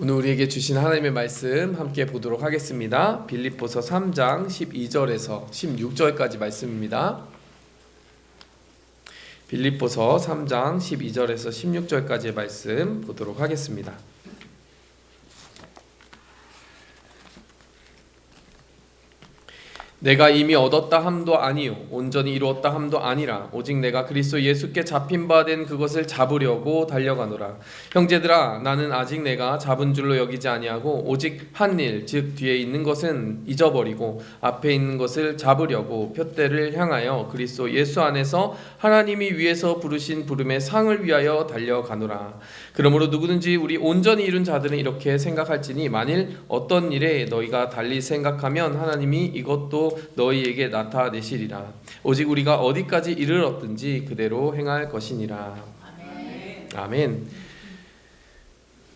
오늘 우리에게 주신 하나님의 말씀 함께 보도록 하겠습니다. 빌립보서 3장 12절에서 16절까지 말씀입니다. 빌립보서 3장 12절에서 16절까지의 말씀 보도록 하겠습니다. 내가 이미 얻었다 함도 아니요 온전히 이루었다 함도 아니라 오직 내가 그리스도 예수께 잡힌 바 된 그것을 잡으려고 달려가노라. 형제들아, 나는 아직 내가 잡은 줄로 여기지 아니하고 오직 한 일 즉 뒤에 있는 것은 잊어버리고 앞에 있는 것을 잡으려고 푯대를 향하여 그리스도 예수 안에서 하나님이 위에서 부르신 부름의 상을 위하여 달려가노라. 그러므로 누구든지 우리 온전히 이룬 자들은 이렇게 생각할지니 만일 어떤 일에 너희가 달리 생각하면 하나님이 이것도 너희에게 나타내시리라. 오직 우리가 어디까지 이르렀든지 그대로 행할 것이니라. 아멘.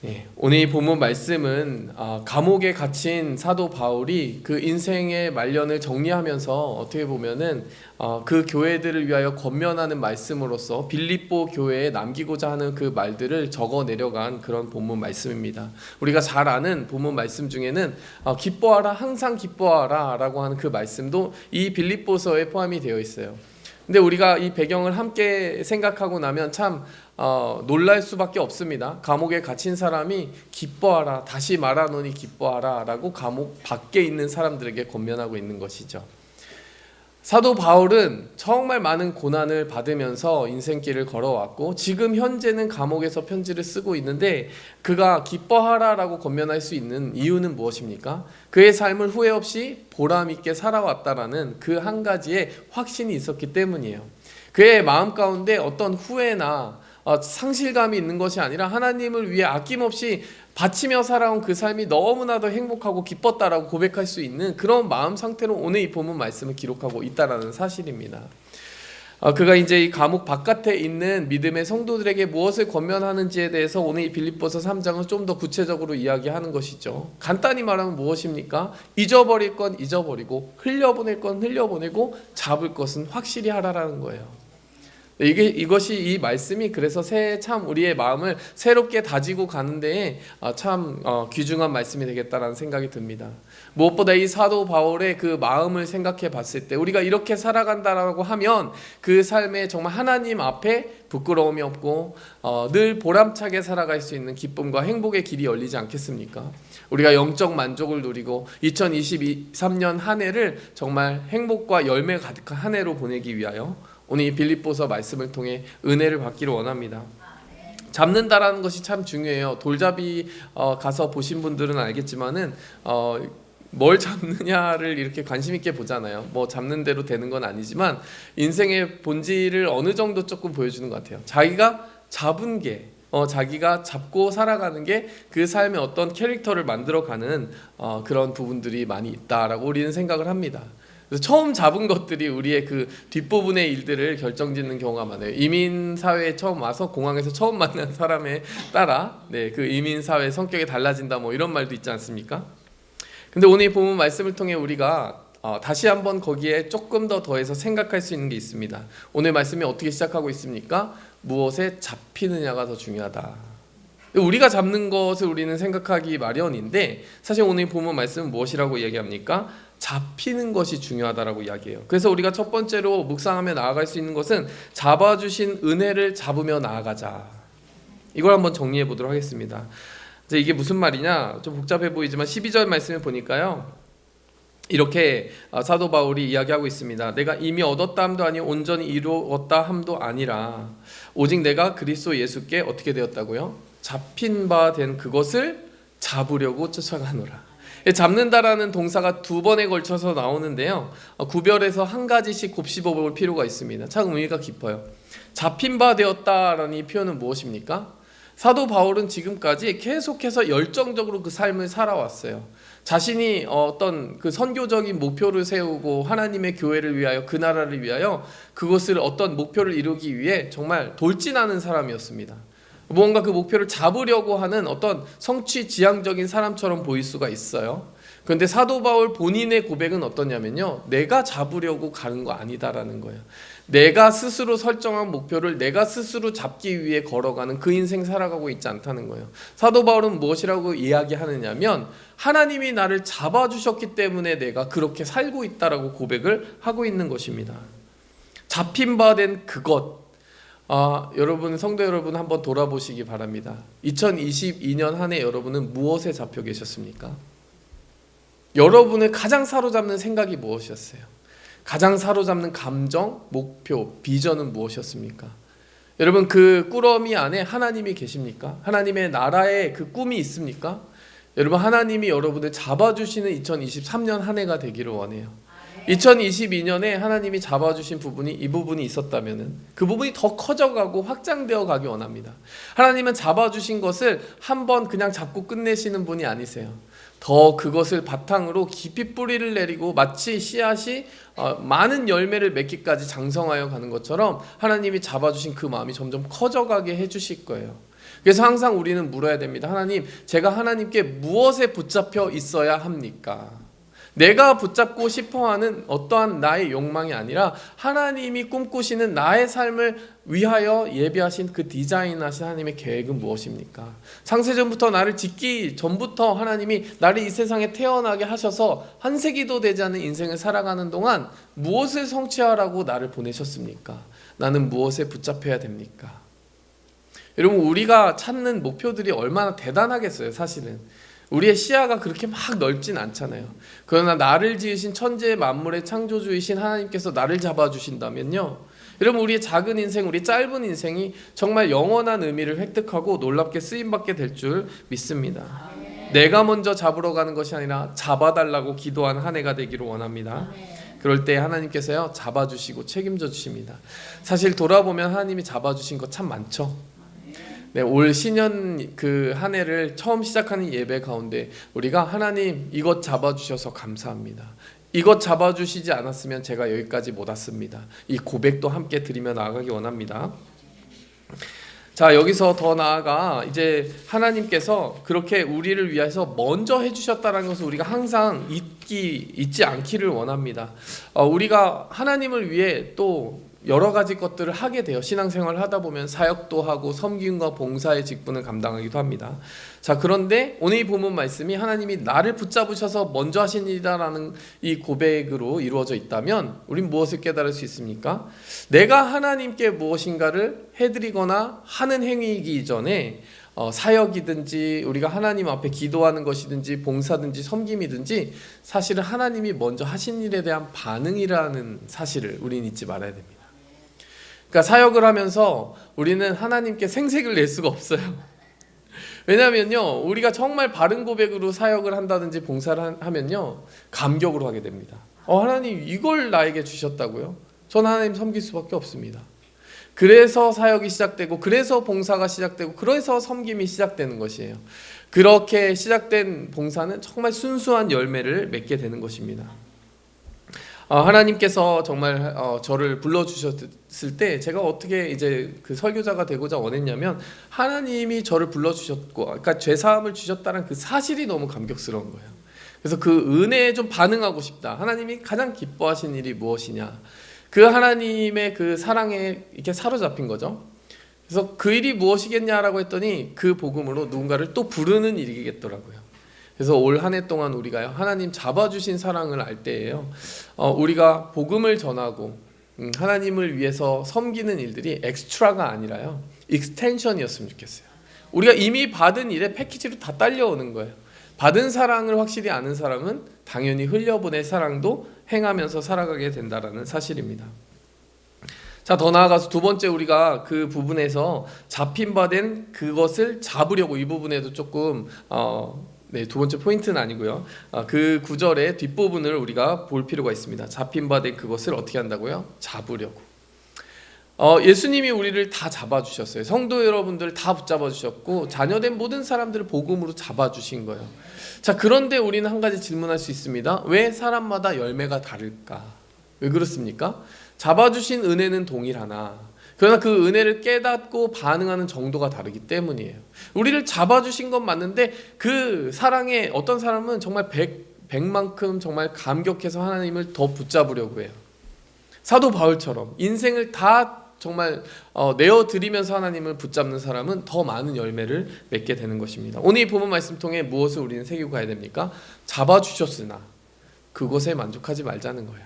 네, 오늘 이 본문 말씀은 감옥에 갇힌 사도 바울이 그 인생의 말년을 정리하면서 어떻게 보면은 그 교회들을 위하여 권면하는 말씀으로서 빌립보 교회에 남기고자 하는 그 말들을 적어 내려간 그런 본문 말씀입니다. 우리가 잘 아는 본문 말씀 중에는 기뻐하라, 항상 기뻐하라 라고 하는 그 말씀도 이 빌립보서에 포함이 되어 있어요. 근데 우리가 이 배경을 함께 생각하고 나면 참 놀랄 수밖에 없습니다. 감옥에 갇힌 사람이 기뻐하라, 다시 말하노니 기뻐하라 라고 감옥 밖에 있는 사람들에게 권면하고 있는 것이죠. 사도 바울은 정말 많은 고난을 받으면서 인생길을 걸어왔고 지금 현재는 감옥에서 편지를 쓰고 있는데 그가 기뻐하라라고 권면할 수 있는 이유는 무엇입니까? 그의 삶을 후회 없이 보람 있게 살아왔다라는 그 한 가지의 확신이 있었기 때문이에요. 그의 마음 가운데 어떤 후회나 상실감이 있는 것이 아니라 하나님을 위해 아낌없이 바치며 살아온 그 삶이 너무나도 행복하고 기뻤다라고 고백할 수 있는 그런 마음 상태로 오늘 이 본문 말씀을 기록하고 있다라는 사실입니다. 그가 이제 이 감옥 바깥에 있는 믿음의 성도들에게 무엇을 권면하는지에 대해서 오늘 이 빌립보서 3장은 좀 더 구체적으로 이야기하는 것이죠. 간단히 말하면 무엇입니까? 잊어버릴 건 잊어버리고 흘려보낼 건 흘려보내고 잡을 것은 확실히 하라라는 거예요. 이것이 이 말씀이 그래서 새해 참 우리의 마음을 새롭게 다지고 가는 데에 참 귀중한 말씀이 되겠다라는 생각이 듭니다. 무엇보다 이 사도 바울의 그 마음을 생각해 봤을 때 우리가 이렇게 살아간다라고 하면 그 삶에 정말 하나님 앞에 부끄러움이 없고 늘 보람차게 살아갈 수 있는 기쁨과 행복의 길이 열리지 않겠습니까? 우리가 영적 만족을 누리고 2023년 한 해를 정말 행복과 열매 가득한 한 해로 보내기 위하여 오늘 이 빌립보서 말씀을 통해 은혜를 받기를 원합니다. 잡는다라는 것이 참 중요해요. 돌잡이 가서 보신 분들은 알겠지만은 뭘 잡느냐를 이렇게 관심 있게 보잖아요. 뭐 잡는 대로 되는 건 아니지만 인생의 본질을 어느 정도 조금 보여주는 것 같아요. 자기가 잡은 게 자기가 잡고 살아가는 게 그 삶의 어떤 캐릭터를 만들어가는 그런 부분들이 많이 있다라고 우리는 생각을 합니다. 그래서 처음 잡은 것들이 우리의 그 뒷부분의 일들을 결정짓는 경우가 많아요. 이민 사회에 처음 와서 공항에서 처음 만난 사람에 따라 그 이민 사회의 성격이 달라진다 뭐 이런 말도 있지 않습니까? 근데 오늘 본문 말씀을 통해 우리가 다시 한번 거기에 조금 더 더해서 생각할 수 있는 게 있습니다. 오늘 말씀이 어떻게 시작하고 있습니까? 무엇에 잡히느냐가 더 중요하다. 우리가 잡는 것을 우리는 생각하기 마련인데 사실 오늘 본문 말씀은 무엇이라고 얘기합니까? 잡히는 것이 중요하다라고 이야기해요. 그래서 우리가 첫 번째로 묵상하며 나아갈 수 있는 것은 잡아주신 은혜를 잡으며 나아가자. 이걸 한번 정리해 보도록 하겠습니다. 이게 무슨 말이냐? 좀 복잡해 보이지만 12절 말씀을 보니까요. 이렇게 사도 바울이 이야기하고 있습니다. 내가 이미 얻었다 함도 아니요 온전히 이루었다 함도 아니라 오직 내가 그리스도 예수께 어떻게 되었다고요? 잡힌 바 된 그것을 잡으려고 쫓아가노라. 잡는다라는 동사가 두 번에 걸쳐서 나오는데요. 구별해서 한 가지씩 곱씹어 볼 필요가 있습니다. 참 의미가 깊어요. 잡힌 바 되었다라는 이 표현은 무엇입니까? 사도 바울은 지금까지 계속해서 열정적으로 그 삶을 살아왔어요. 자신이 어떤 그 선교적인 목표를 세우고 하나님의 교회를 위하여 그 나라를 위하여 그것을 어떤 목표를 이루기 위해 정말 돌진하는 사람이었습니다. 뭔가 그 목표를 잡으려고 하는 어떤 성취지향적인 사람처럼 보일 수가 있어요. 그런데 사도 바울 본인의 고백은 어떠냐면요, 내가 잡으려고 가는 거 아니다라는 거예요. 내가 스스로 설정한 목표를 내가 스스로 잡기 위해 걸어가는 그 인생 살아가고 있지 않다는 거예요. 사도 바울은 무엇이라고 이야기하느냐면 하나님이 나를 잡아주셨기 때문에 내가 그렇게 살고 있다라고 고백을 하고 있는 것입니다. 잡힌 바 된 그것, 여러분, 성도 여러분 한번 돌아보시기 바랍니다. 2022년 한 해 여러분은 무엇에 잡혀 계셨습니까? 여러분을 가장 사로잡는 생각이 무엇이었어요? 가장 사로잡는 감정, 목표, 비전은 무엇이었습니까? 여러분, 그 꾸러미 안에 하나님이 계십니까? 하나님의 나라에 그 꿈이 있습니까? 여러분, 하나님이 여러분을 잡아주시는 2023년 한 해가 되기를 원해요. 2022년에 하나님이 잡아주신 부분이 이 부분이 있었다면 그 부분이 더 커져가고 확장되어 가기 원합니다. 하나님은 잡아주신 것을 한번 그냥 잡고 끝내시는 분이 아니세요. 더 그것을 바탕으로 깊이 뿌리를 내리고 마치 씨앗이 많은 열매를 맺기까지 장성하여 가는 것처럼 하나님이 잡아주신 그 마음이 점점 커져가게 해주실 거예요. 그래서 항상 우리는 물어야 됩니다. 하나님, 제가 하나님께 무엇에 붙잡혀 있어야 합니까? 내가 붙잡고 싶어하는 어떠한 나의 욕망이 아니라 하나님이 꿈꾸시는 나의 삶을 위하여 예비하신 그 디자인하신 하나님의 계획은 무엇입니까? 창세전부터 나를 짓기 전부터 하나님이 나를 이 세상에 태어나게 하셔서 한 세기도 되지 않은 인생을 살아가는 동안 무엇을 성취하라고 나를 보내셨습니까? 나는 무엇에 붙잡혀야 됩니까? 여러분, 우리가 찾는 목표들이 얼마나 대단하겠어요. 사실은 우리의 시야가 그렇게 막 넓진 않잖아요. 그러나 나를 지으신 천재 만물의 창조주이신 하나님께서 나를 잡아주신다면요, 여러분, 우리의 작은 인생, 우리 짧은 인생이 정말 영원한 의미를 획득하고 놀랍게 쓰임받게 될 줄 믿습니다. 내가 먼저 잡으러 가는 것이 아니라 잡아달라고 기도하는 한 해가 되기를 원합니다. 그럴 때 하나님께서요, 잡아주시고 책임져 주십니다. 사실 돌아보면 하나님이 잡아주신 것 참 많죠. 네, 올 신년 그 한 해를 처음 시작하는 예배 가운데 우리가 하나님, 이것 잡아주셔서 감사합니다. 이것 잡아주시지 않았으면 제가 여기까지 못 왔습니다. 이 고백도 함께 드리며 나아가기 원합니다. 자, 여기서 더 나아가 이제 하나님께서 그렇게 우리를 위해서 먼저 해주셨다는 것을 우리가 항상 잊지 않기를 원합니다. 우리가 하나님을 위해 또 여러 가지 것들을 하게 돼요. 신앙생활을 하다 보면 사역도 하고 섬김과 봉사의 직분을 감당하기도 합니다. 자, 그런데 오늘 이 본문 말씀이 하나님이 나를 붙잡으셔서 먼저 하신 일이다라는 이 고백으로 이루어져 있다면 우린 무엇을 깨달을 수 있습니까? 내가 하나님께 무엇인가를 해드리거나 하는 행위이기 이전에 사역이든지 우리가 하나님 앞에 기도하는 것이든지 봉사든지 섬김이든지 사실은 하나님이 먼저 하신 일에 대한 반응이라는 사실을 우리는 잊지 말아야 됩니다. 그러니까 사역을 하면서 우리는 하나님께 생색을 낼 수가 없어요. 왜냐하면요, 우리가 정말 바른 고백으로 사역을 한다든지 봉사를 하면요, 감격으로 하게 됩니다. 하나님 이걸 나에게 주셨다고요? 전 하나님 섬길 수밖에 없습니다. 그래서 사역이 시작되고, 그래서 봉사가 시작되고, 그래서 섬김이 시작되는 것이에요. 그렇게 시작된 봉사는 정말 순수한 열매를 맺게 되는 것입니다. 하나님께서 정말 저를 불러주셨을 때 제가 어떻게 이제 그 설교자가 되고자 원했냐면, 하나님이 저를 불러주셨고, 그러니까 죄사함을 주셨다는 그 사실이 너무 감격스러운 거예요. 그래서 그 은혜에 좀 반응하고 싶다. 하나님이 가장 기뻐하신 일이 무엇이냐, 그 하나님의 그 사랑에 이렇게 사로잡힌 거죠. 그래서 그 일이 무엇이겠냐라고 했더니 그 복음으로 누군가를 또 부르는 일이겠더라고요. 그래서 올 한 해 동안 우리가요, 하나님 잡아주신 사랑을 알 때예요, 우리가 복음을 전하고 하나님을 위해서 섬기는 일들이 엑스트라가 아니라요, 익스텐션이었으면 좋겠어요. 우리가 이미 받은 일에 패키지로 다 딸려오는 거예요. 받은 사랑을 확실히 아는 사람은 당연히 흘려보낼 사랑도 행하면서 살아가게 된다라는 사실입니다. 자, 더 나아가서 두 번째, 우리가 그 부분에서 잡힌 바 된 그것을 잡으려고, 이 부분에도 조금 두 번째 포인트는 아니고요, 그 구절의 뒷부분을 우리가 볼 필요가 있습니다. 잡힌 바 된 그것을 어떻게 한다고요? 잡으려고. 예수님이 우리를 다 잡아주셨어요. 성도 여러분들 다 붙잡아주셨고, 자녀된 모든 사람들을 복음으로 잡아주신 거예요. 자, 그런데 우리는 한 가지 질문할 수 있습니다. 왜 사람마다 열매가 다를까? 왜 그렇습니까? 잡아주신 은혜는 동일하나 그러나 그 은혜를 깨닫고 반응하는 정도가 다르기 때문이에요. 우리를 잡아주신 건 맞는데 그 사랑에 어떤 사람은 정말 백만큼 정말 감격해서 하나님을 더 붙잡으려고 해요. 사도 바울처럼 인생을 다 정말 내어드리면서 하나님을 붙잡는 사람은 더 많은 열매를 맺게 되는 것입니다. 오늘 이 본문 말씀 통해 무엇을 우리는 새기고 가야 됩니까? 잡아주셨으나 그것에 만족하지 말자는 거예요.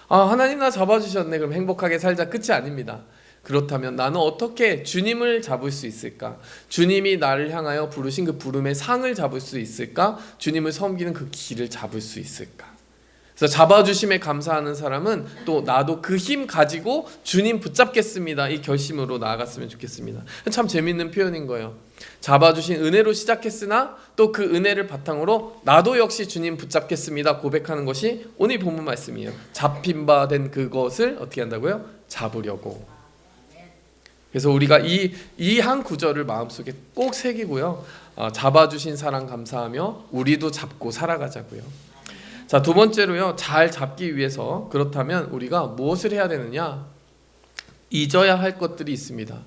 하나님 나 잡아주셨네, 그럼 행복하게 살자, 끝이 아닙니다. 그렇다면 나는 어떻게 주님을 잡을 수 있을까? 주님이 나를 향하여 부르신 그 부름의 상을 잡을 수 있을까? 주님을 섬기는 그 길을 잡을 수 있을까? 그래서 잡아주심에 감사하는 사람은 또 나도 그 힘 가지고 주님 붙잡겠습니다, 이 결심으로 나아갔으면 좋겠습니다. 참 재밌는 표현인 거예요. 잡아주신 은혜로 시작했으나 또 그 은혜를 바탕으로 나도 역시 주님 붙잡겠습니다 고백하는 것이 오늘 본문 말씀이에요. 잡힌 바 된 그것을 어떻게 한다고요? 잡으려고. 그래서 우리가 이 한 구절을 마음속에 꼭 새기고요, 잡아주신 사랑 감사하며 우리도 잡고 살아가자고요. 자, 두 번째로요, 잘 잡기 위해서 그렇다면 우리가 무엇을 해야 되느냐? 잊어야 할 것들이 있습니다.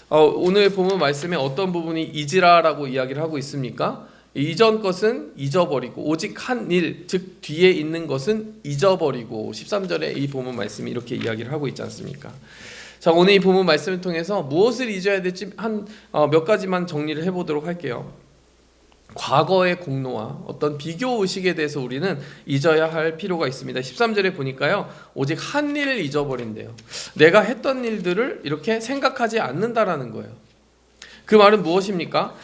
오늘 본문 말씀에 어떤 부분이 잊으라라고 이야기를 하고 있습니까? 이전 것은 잊어버리고 오직 한 일, 즉 뒤에 있는 것은 잊어버리고, 13절에 이 본문 말씀이 이렇게 이야기를 하고 있지 않습니까? 자, 오늘 이 본문 말씀을 통해서 무엇을 잊어야 될지 몇 가지만 정리를 해보도록 할게요. 과거의 공로와 어떤 비교 의식에 대해서 우리는 잊어야 할 필요가 있습니다. 13절에 보니까요, 오직 한 일을 잊어버린대요. 내가 했던 일들을 이렇게 생각하지 않는다라는 거예요. 그 말은 무엇입니까?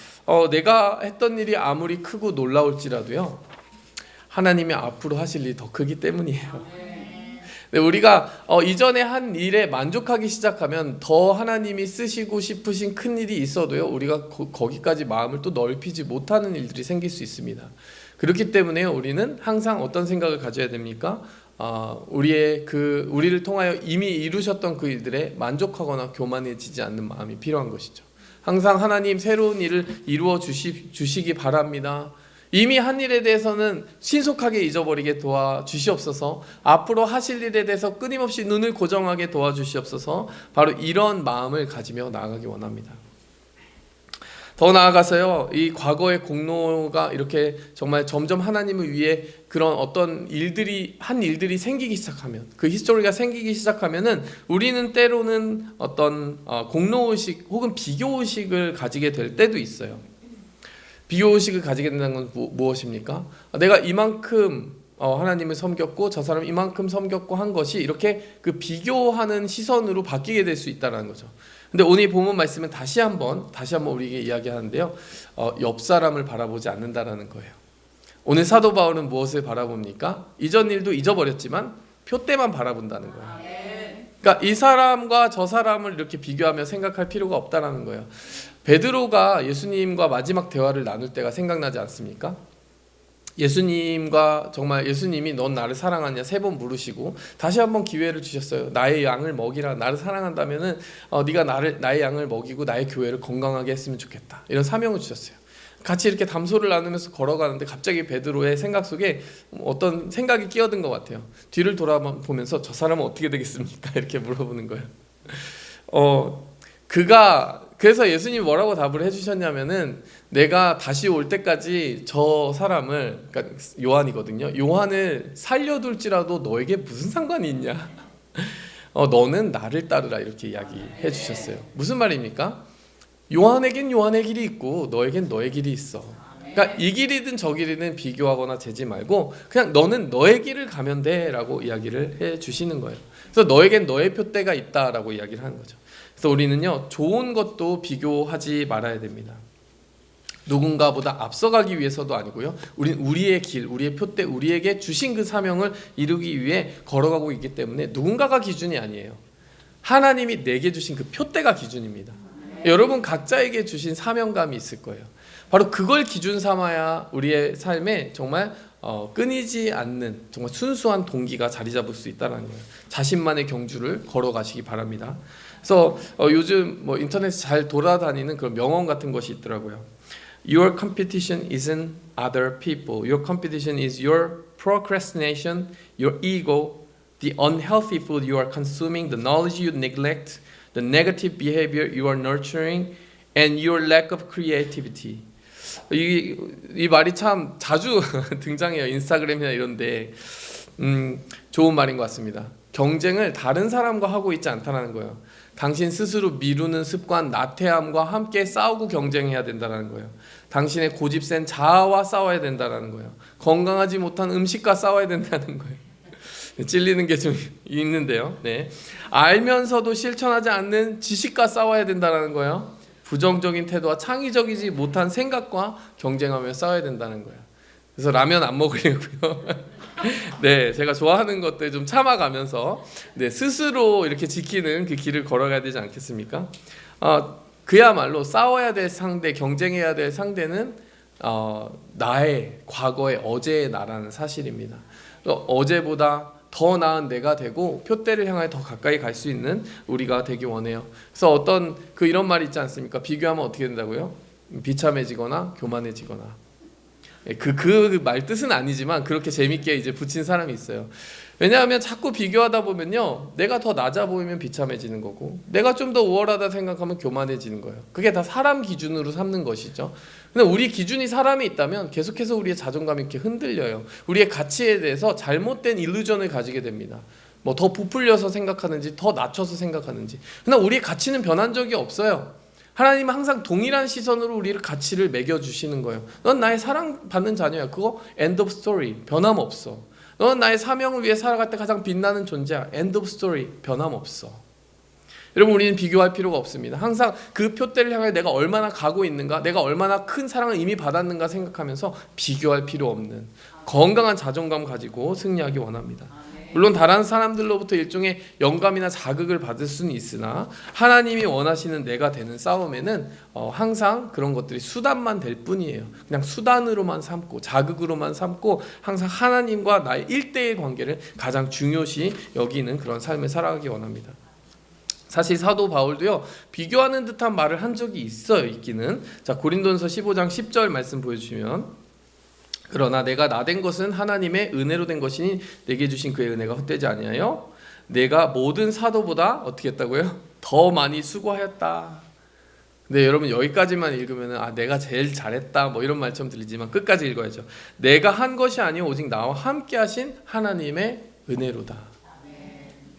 내가 했던 일이 아무리 크고 놀라울지라도요, 하나님이 앞으로 하실 일이 더 크기 때문이에요. 우리가 이전에 한 일에 만족하기 시작하면 더 하나님이 쓰시고 싶으신 큰 일이 있어도요, 우리가 거기까지 마음을 또 넓히지 못하는 일들이 생길 수 있습니다. 그렇기 때문에 우리는 항상 어떤 생각을 가져야 됩니까? 우리를 통하여 이미 이루셨던 그 일들에 만족하거나 교만해지지 않는 마음이 필요한 것이죠. 항상 하나님 새로운 일을 이루어 주시기 바랍니다. 이미 한 일에 대해서는 신속하게 잊어버리게 도와주시옵소서. 앞으로 하실 일에 대해서 끊임없이 눈을 고정하게 도와주시옵소서. 바로 이런 마음을 가지며 나아가기 원합니다. 더 나아가서요, 이 과거의 공로가 이렇게 정말 점점 하나님을 위해 그런 어떤 일들이 생기기 시작하면, 그 히스토리가 생기기 시작하면은 우리는 때로는 어떤 공로의식 혹은 비교의식을 가지게 될 때도 있어요. 비교의식을 가지게 된다는 건 무엇입니까? 내가 이만큼 하나님을 섬겼고 저 사람 이만큼 섬겼고 한 것이 이렇게 그 비교하는 시선으로 바뀌게 될 수 있다는 거죠. 근데 오늘 본문 말씀은 다시 한번 우리에게 이야기하는데요, 옆 사람을 바라보지 않는다라는 거예요. 오늘 사도 바울은 무엇을 바라봅니까? 이전 일도 잊어버렸지만 표대만 바라본다는 거예요. 그러니까 이 사람과 저 사람을 이렇게 비교하며 생각할 필요가 없다라는 거예요. 베드로가 예수님과 마지막 대화를 나눌 때가 생각나지 않습니까? 예수님이 넌 나를 사랑하냐 3번 물으시고 다시 한번 기회를 주셨어요. 나의 양을 먹이라. 나를 사랑한다면은 네가 나의 양을 먹이고 나의 교회를 건강하게 했으면 좋겠다. 이런 사명을 주셨어요. 같이 이렇게 담소를 나누면서 걸어가는데 갑자기 베드로의 생각 속에 어떤 생각이 끼어든 것 같아요. 뒤를 돌아보면서 저 사람은 어떻게 되겠습니까? 이렇게 물어보는 거예요. 그래서 예수님이 뭐라고 답을 해주셨냐면은, 내가 다시 올 때까지 저 사람을, 그러니까 요한이거든요, 요한을 살려둘지라도 너에게 무슨 상관이 있냐? 너는 나를 따르라, 이렇게 이야기해 주셨어요. 무슨 말입니까? 요한에겐 요한의 길이 있고 너에겐 너의 길이 있어. 그러니까 이 길이든 저 길이든 비교하거나 재지 말고 그냥 너는 너의 길을 가면 돼 라고 이야기를 해 주시는 거예요. 그래서 너에겐 너의 표대가 있다라고 이야기를 하는 거죠. 그래서 우리는요, 좋은 것도 비교하지 말아야 됩니다. 누군가보다 앞서가기 위해서도 아니고요, 우리의 길, 우리의 표대, 우리에게 주신 그 사명을 이루기 위해 걸어가고 있기 때문에 누군가가 기준이 아니에요. 하나님이 내게 주신 그 표대가 기준입니다. 여러분 각자에게 주신 사명감이 있을 거예요. 바로 그걸 기준 삼아야 우리의 삶에 정말 끊이지 않는 정말 순수한 동기가 자리 잡을 수 있다는 거예요. 자신만의 경주를 걸어가시기 바랍니다. 그래서 요즘 인터넷에 잘 돌아다니는 그런 명언 같은 것이 있더라고요. Your competition isn't other people. Your competition is your procrastination, your ego, the unhealthy food you are consuming, the knowledge you neglect, the negative behavior you are nurturing, and your lack of creativity. 이 말이 참 자주 등장해요. 인스타그램이나 이런데 좋은 말인 것 같습니다. 경쟁을 다른 사람과 하고 있지 않다는 거예요. 당신 스스로 미루는 습관, 나태함과 함께 싸우고 경쟁해야 된다는 거예요. 당신의 고집센 자아와 싸워야 된다는 거예요. 건강하지 못한 음식과 싸워야 된다는 거예요. 찔리는 게 좀 있는데요. 네. 알면서도 실천하지 않는 지식과 싸워야 된다는 거예요. 부정적인 태도와 창의적이지 못한 생각과 경쟁하며 싸워야 된다는 거예요. 그래서 라면 안 먹으려고요. 네, 제가 좋아하는 것들 좀 참아가면서 네, 스스로 이렇게 지키는 그 길을 걸어가야 되지 않겠습니까? 그야말로 싸워야 될 상대, 경쟁해야 될 상대는 나의 과거의 어제의 나라는 사실입니다. 어제보다 더 나은 내가 되고 표대를 향해 더 가까이 갈 수 있는 우리가 되기 원해요. 그래서 어떤 이런 말이 있지 않습니까? 비교하면 어떻게 된다고요? 비참해지거나 교만해지거나. 그 말 뜻은 아니지만 그렇게 재밌게 이제 붙인 사람이 있어요. 왜냐하면 자꾸 비교하다 보면요, 내가 더 낮아 보이면 비참해지는 거고, 내가 좀 더 우월하다 생각하면 교만해지는 거예요. 그게 다 사람 기준으로 삼는 것이죠. 근데 우리 기준이 사람이 있다면 계속해서 우리의 자존감이 이렇게 흔들려요. 우리의 가치에 대해서 잘못된 일루전을 가지게 됩니다. 뭐 더 부풀려서 생각하는지, 더 낮춰서 생각하는지. 근데 우리의 가치는 변한 적이 없어요. 하나님은 항상 동일한 시선으로 우리를 가치를 매겨주시는 거예요. 넌 나의 사랑받는 자녀야. 그거 end of story. 변함없어. 넌 나의 사명을 위해 살아갈 때 가장 빛나는 존재야. end of story. 변함없어. 여러분, 우리는 비교할 필요가 없습니다. 항상 그 표대를 향해 내가 얼마나 가고 있는가, 내가 얼마나 큰 사랑을 이미 받았는가 생각하면서 비교할 필요 없는 건강한 자존감 가지고 승리하기 원합니다. 물론 다른 사람들로부터 일종의 영감이나 자극을 받을 수는 있으나 하나님이 원하시는 내가 되는 싸움에는 항상 그런 것들이 수단만 될 뿐이에요. 그냥 수단으로만 삼고 자극으로만 삼고 항상 하나님과 나의 1대1 관계를 가장 중요시 여기는 그런 삶을 살아가기 원합니다. 사실 사도 바울도요, 비교하는 듯한 말을 한 적이 있기는. 자, 고린도전서 15장 10절 말씀 보여주시면, 그러나 내가 나된 것은 하나님의 은혜로 된 것이니 내게 주신 그의 은혜가 헛되지 아니하여 내가 모든 사도보다 어떻게 했다고요? 더 많이 수고하였다. 근데 여러분, 여기까지만 읽으면 내가 제일 잘했다 뭐 이런 말처럼 들리지만 끝까지 읽어야죠. 내가 한 것이 아니요 오직 나와 함께 하신 하나님의 은혜로다.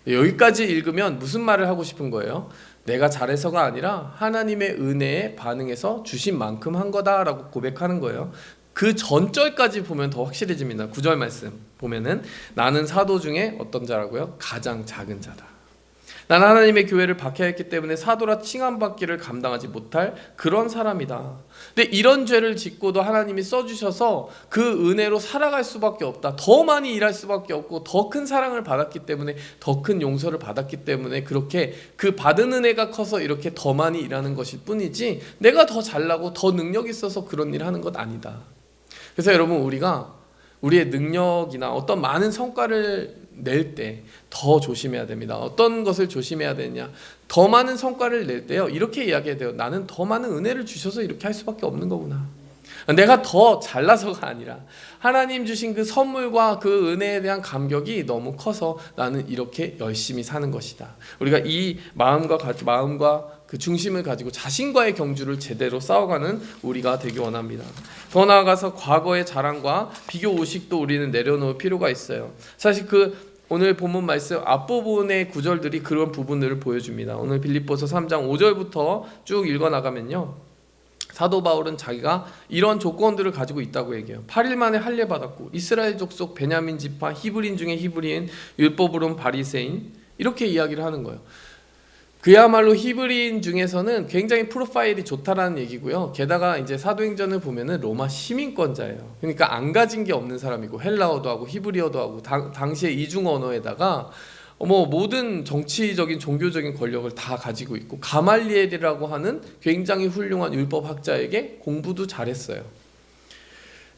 여기까지 읽으면 무슨 말을 하고 싶은 거예요? 내가 잘해서가 아니라 하나님의 은혜에 반응해서 주신 만큼 한 거다라고 고백하는 거예요. 그 전절까지 보면 더 확실해집니다. 9절 말씀 보면은 나는 사도 중에 어떤 자라고요? 가장 작은 자다. 나는 하나님의 교회를 박해했기 때문에 사도라 칭함받기를 감당하지 못할 그런 사람이다. 근데 이런 죄를 짓고도 하나님이 써주셔서 그 은혜로 살아갈 수밖에 없다. 더 많이 일할 수밖에 없고 더 큰 사랑을 받았기 때문에, 더 큰 용서를 받았기 때문에 그렇게 그 받은 은혜가 커서 이렇게 더 많이 일하는 것일 뿐이지 내가 더 잘나고 더 능력 있어서 그런 일을 하는 것 아니다. 그래서 여러분, 우리가 우리의 능력이나 어떤 많은 성과를 낼 때 더 조심해야 됩니다. 어떤 것을 조심해야 되냐? 더 많은 성과를 낼 때요, 이렇게 이야기해야 돼요. 나는 더 많은 은혜를 주셔서 이렇게 할 수밖에 없는 거구나. 내가 더 잘나서가 아니라 하나님 주신 그 선물과 그 은혜에 대한 감격이 너무 커서 나는 이렇게 열심히 사는 것이다. 우리가 이 마음과 그 중심을 가지고 자신과의 경주를 제대로 싸워가는 우리가 되기 원합니다. 더 나아가서 과거의 자랑과 비교 의식도 우리는 내려놓을 필요가 있어요. 사실 오늘 본문 말씀 앞부분의 구절들이 그런 부분들을 보여줍니다. 오늘 빌립보서 3장 5절부터 쭉 읽어나가면요, 사도 바울은 자기가 이런 조건들을 가지고 있다고 얘기해요. 8일 만에 할례 받았고 이스라엘 족속 베냐민 지파 히브리인 중에 히브리인, 율법으로는 바리새인, 이렇게 이야기를 하는 거예요. 그야말로 히브리인 중에서는 굉장히 프로파일이 좋다라는 얘기고요. 게다가 이제 사도행전을 보면은 로마 시민권자예요. 그러니까 안 가진 게 없는 사람이고 헬라어도 하고 히브리어도 하고 당시의 이중 언어에다가 모든 정치적인 종교적인 권력을 다 가지고 있고, 가말리엘이라고 하는 굉장히 훌륭한 율법학자에게 공부도 잘했어요.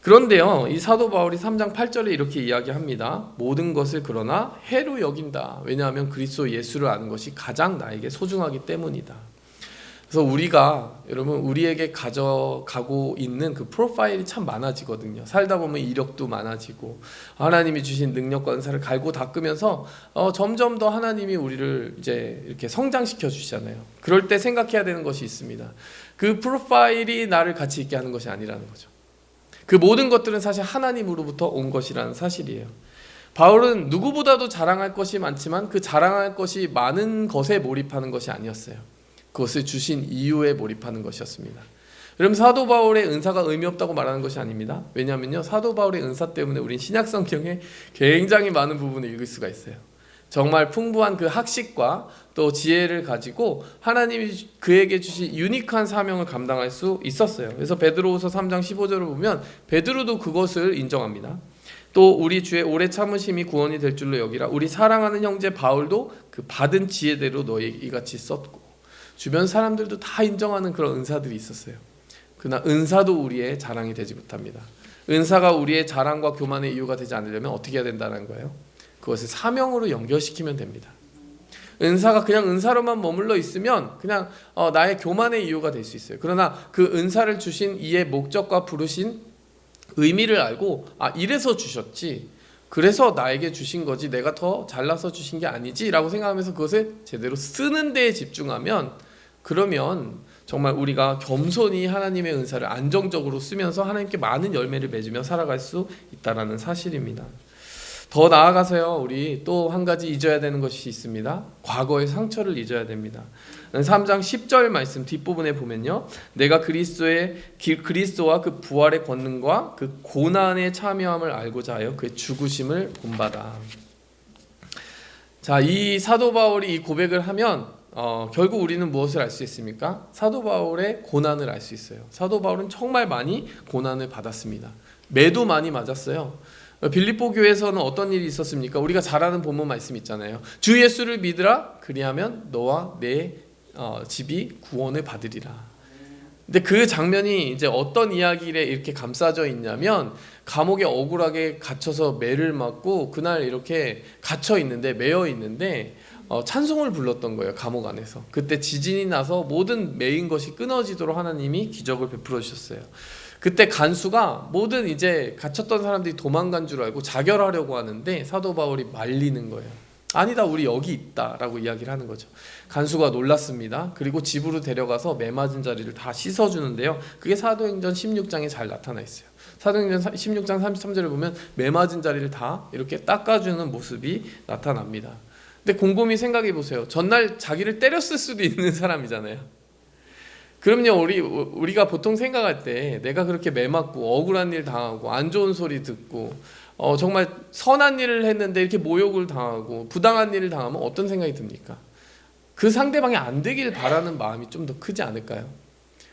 그런데요, 이 사도 바울이 3장 8절에 이렇게 이야기합니다. 모든 것을 그러나 해로 여긴다. 왜냐하면 그리스도 예수를 아는 것이 가장 나에게 소중하기 때문이다. 그래서 우리가, 여러분, 우리에게 가져가고 있는 그 프로파일이 참 많아지거든요. 살다 보면 이력도 많아지고 하나님이 주신 능력과 은사를 갈고 닦으면서 점점 더 하나님이 우리를 이제 이렇게 성장시켜 주시잖아요. 그럴 때 생각해야 되는 것이 있습니다. 그 프로파일이 나를 가치 있게 하는 것이 아니라는 거죠. 그 모든 것들은 사실 하나님으로부터 온 것이라는 사실이에요. 바울은 누구보다도 자랑할 것이 많지만 그 자랑할 것이 많은 것에 몰입하는 것이 아니었어요. 그것을 주신 이유에 몰입하는 것이었습니다. 여러분, 사도 바울의 은사가 의미 없다고 말하는 것이 아닙니다. 왜냐하면요, 사도 바울의 은사 때문에 우린 신약 성경에 굉장히 많은 부분을 읽을 수가 있어요. 정말 풍부한 그 학식과 또 지혜를 가지고 하나님이 그에게 주신 유니크한 사명을 감당할 수 있었어요. 그래서 베드로후서 3장 15절을 보면 베드로도 그것을 인정합니다. 또 우리 주의 오래 참으심이 구원이 될 줄로 여기라. 우리 사랑하는 형제 바울도 그 받은 지혜대로 너희 이같이 썼고, 주변 사람들도 다 인정하는 그런 은사들이 있었어요. 그러나 은사도 우리의 자랑이 되지 못합니다. 은사가 우리의 자랑과 교만의 이유가 되지 않으려면 어떻게 해야 된다는 거예요? 그것을 사명으로 연결시키면 됩니다. 은사가 그냥 은사로만 머물러 있으면 그냥 나의 교만의 이유가 될 수 있어요. 그러나 그 은사를 주신 이의 목적과 부르신 의미를 알고, 이래서 주셨지, 그래서 나에게 주신 거지, 내가 더 잘나서 주신 게 아니지 라고 생각하면서 그것을 제대로 쓰는 데에 집중하면, 그러면 정말 우리가 겸손히 하나님의 은사를 안정적으로 쓰면서 하나님께 많은 열매를 맺으며 살아갈 수 있다는 사실입니다. 더 나아가서요, 우리 또 한 가지 잊어야 되는 것이 있습니다. 과거의 상처를 잊어야 됩니다. 3장 10절 말씀 뒷부분에 보면요, 내가 그리스도와 그 부활의 권능과 그 고난에 참여함을 알고자 하여 그의 죽으심을 본받아. 자, 이 사도 바울이 이 고백을 하면 결국 우리는 무엇을 알 수 있습니까? 사도 바울의 고난을 알 수 있어요. 사도 바울은 정말 많이 고난을 받았습니다. 매도 많이 맞았어요. 빌립보 교회에서는 어떤 일이 있었습니까? 우리가 잘 아는 본문 말씀 있잖아요. 주 예수를 믿으라, 그리하면 너와 내 집이 구원을 받으리라. 근데 그 장면이 이제 어떤 이야기에 이렇게 감싸져 있냐면, 감옥에 억울하게 갇혀서 매를 맞고 그날 이렇게 갇혀 있는데, 매여 있는데 찬송을 불렀던 거예요. 감옥 안에서. 그때 지진이 나서 모든 매인 것이 끊어지도록 하나님이 기적을 베풀어 주셨어요. 그때 간수가 모든 이제 갇혔던 사람들이 도망간 줄 알고 자결하려고 하는데 사도 바울이 말리는 거예요. 아니다, 우리 여기 있다 라고 이야기를 하는 거죠. 간수가 놀랐습니다. 그리고 집으로 데려가서 매 맞은 자리를 다 씻어주는데요, 그게 사도행전 16장에 잘 나타나 있어요. 사도행전 16장 33절을 보면 매 맞은 자리를 다 이렇게 닦아주는 모습이 나타납니다. 근데 곰곰이 생각해 보세요. 전날 자기를 때렸을 수도 있는 사람이잖아요. 그럼요, 우리가 보통 생각할 때 내가 그렇게 매 맞고 억울한 일 당하고 안 좋은 소리 듣고 정말 선한 일을 했는데 이렇게 모욕을 당하고 부당한 일을 당하면 어떤 생각이 듭니까? 그 상대방이 안 되길 바라는 마음이 좀 더 크지 않을까요?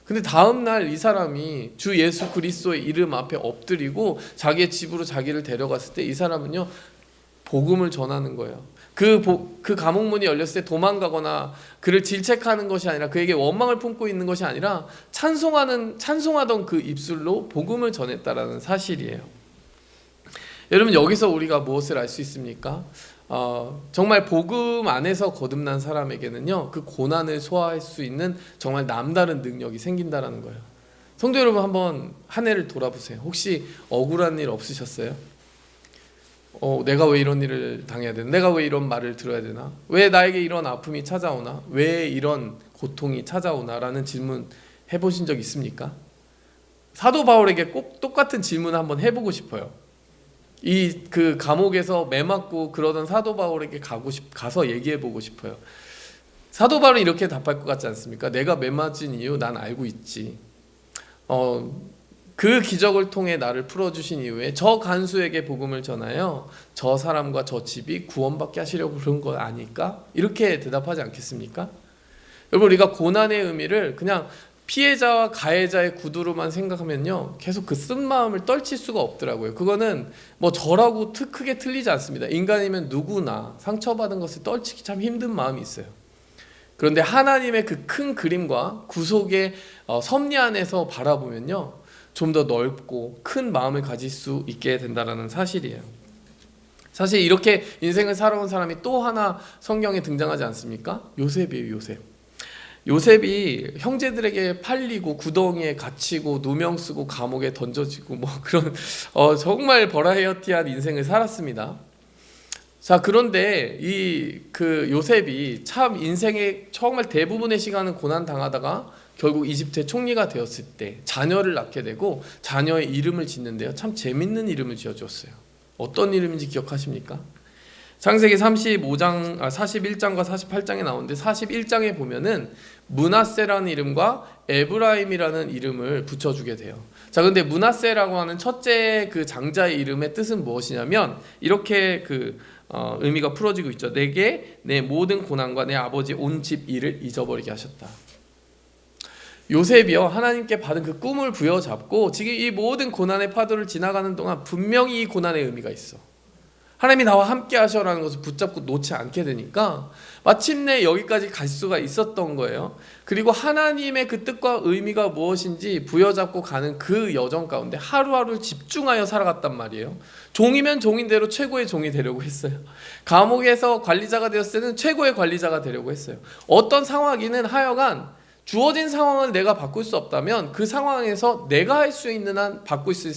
근데 다음날 이 사람이 주 예수 그리스도의 이름 앞에 엎드리고 자기의 집으로 자기를 데려갔을 때 이 사람은요, 복음을 전하는 거예요. 그 감옥 문이 열렸을 때 도망가거나 그를 질책하는 것이 아니라, 그에게 원망을 품고 있는 것이 아니라 찬송하던 그 입술로 복음을 전했다라는 사실이에요. 여러분, 여기서 우리가 무엇을 알 수 있습니까? 정말 복음 안에서 거듭난 사람에게는요, 그 고난을 소화할 수 있는 정말 남다른 능력이 생긴다라는 거예요. 성도 여러분, 한번 한 해를 돌아보세요. 혹시 억울한 일 없으셨어요? 내가 왜 이런 일을 당해야 되나? 내가 왜 이런 말을 들어야 되나? 왜 나에게 이런 아픔이 찾아오나? 왜 이런 고통이 찾아오나? 라는 질문 해보신 적 있습니까? 사도 바울에게 꼭 똑같은 질문 한번 해보고 싶어요. 그 감옥에서 매 맞고 그러던 사도 바울에게 가서 얘기해보고 싶어요. 사도 바울은 이렇게 답할 것 같지 않습니까? 내가 매 맞은 이유 난 알고 있지. 그 기적을 통해 나를 풀어주신 이후에 저 간수에게 복음을 전하여 저 사람과 저 집이 구원받게 하시려고 그런 거 아닐까? 이렇게 대답하지 않겠습니까? 여러분, 우리가 고난의 의미를 그냥 피해자와 가해자의 구도로만 생각하면요, 계속 그 쓴 마음을 떨칠 수가 없더라고요. 그거는 뭐 저라고 크게 틀리지 않습니다. 인간이면 누구나 상처받은 것을 떨치기 참 힘든 마음이 있어요. 그런데 하나님의 그 큰 그림과 구속의 섭리 안에서 바라보면요, 좀 더 넓고 큰 마음을 가질 수 있게 된다는 사실이에요. 사실 이렇게 인생을 살아온 사람이 또 하나 성경에 등장하지 않습니까? 요셉이에요. 요셉이 형제들에게 팔리고 구덩이에 갇히고 누명 쓰고 감옥에 던져지고 뭐 그런 정말 버라이어티한 인생을 살았습니다. 자, 그런데 그 요셉이 참 인생의 정말 대부분의 시간은 고난 당하다가 결국 이집트의 총리가 되었을 때 자녀를 낳게 되고 자녀의 이름을 짓는데요, 참 재밌는 이름을 지어주었어요. 어떤 이름인지 기억하십니까? 창세기 41장과 48장에 나오는데 41장에 보면은 므낫세라는 이름과 에브라임이라는 이름을 붙여주게 돼요. 자, 근데 므낫세라고 하는 첫째 그 장자의 이름의 뜻은 무엇이냐면 이렇게 의미가 풀어지고 있죠. 내게 내 모든 고난과 내 아버지 온 집 일을 잊어버리게 하셨다. 요셉이요, 하나님께 받은 그 꿈을 부여잡고 지금 이 모든 고난의 파도를 지나가는 동안 분명히 이 고난의 의미가 있어. 하나님이 나와 함께 하셔라는 것을 붙잡고 놓지 않게 되니까 마침내 여기까지 갈 수가 있었던 거예요. 그리고 하나님의 그 뜻과 의미가 무엇인지 부여잡고 가는 그 여정 가운데 하루하루 집중하여 살아갔단 말이에요. 종이면 종인 대로 최고의 종이 되려고 했어요. 감옥에서 관리자가 되었을 때는 최고의 관리자가 되려고 했어요. 어떤 상황이든 하여간 주어진 상황을 내가 바꿀 수 없다면 그 상황에서 내가 할 수 있는 한 바꿀 수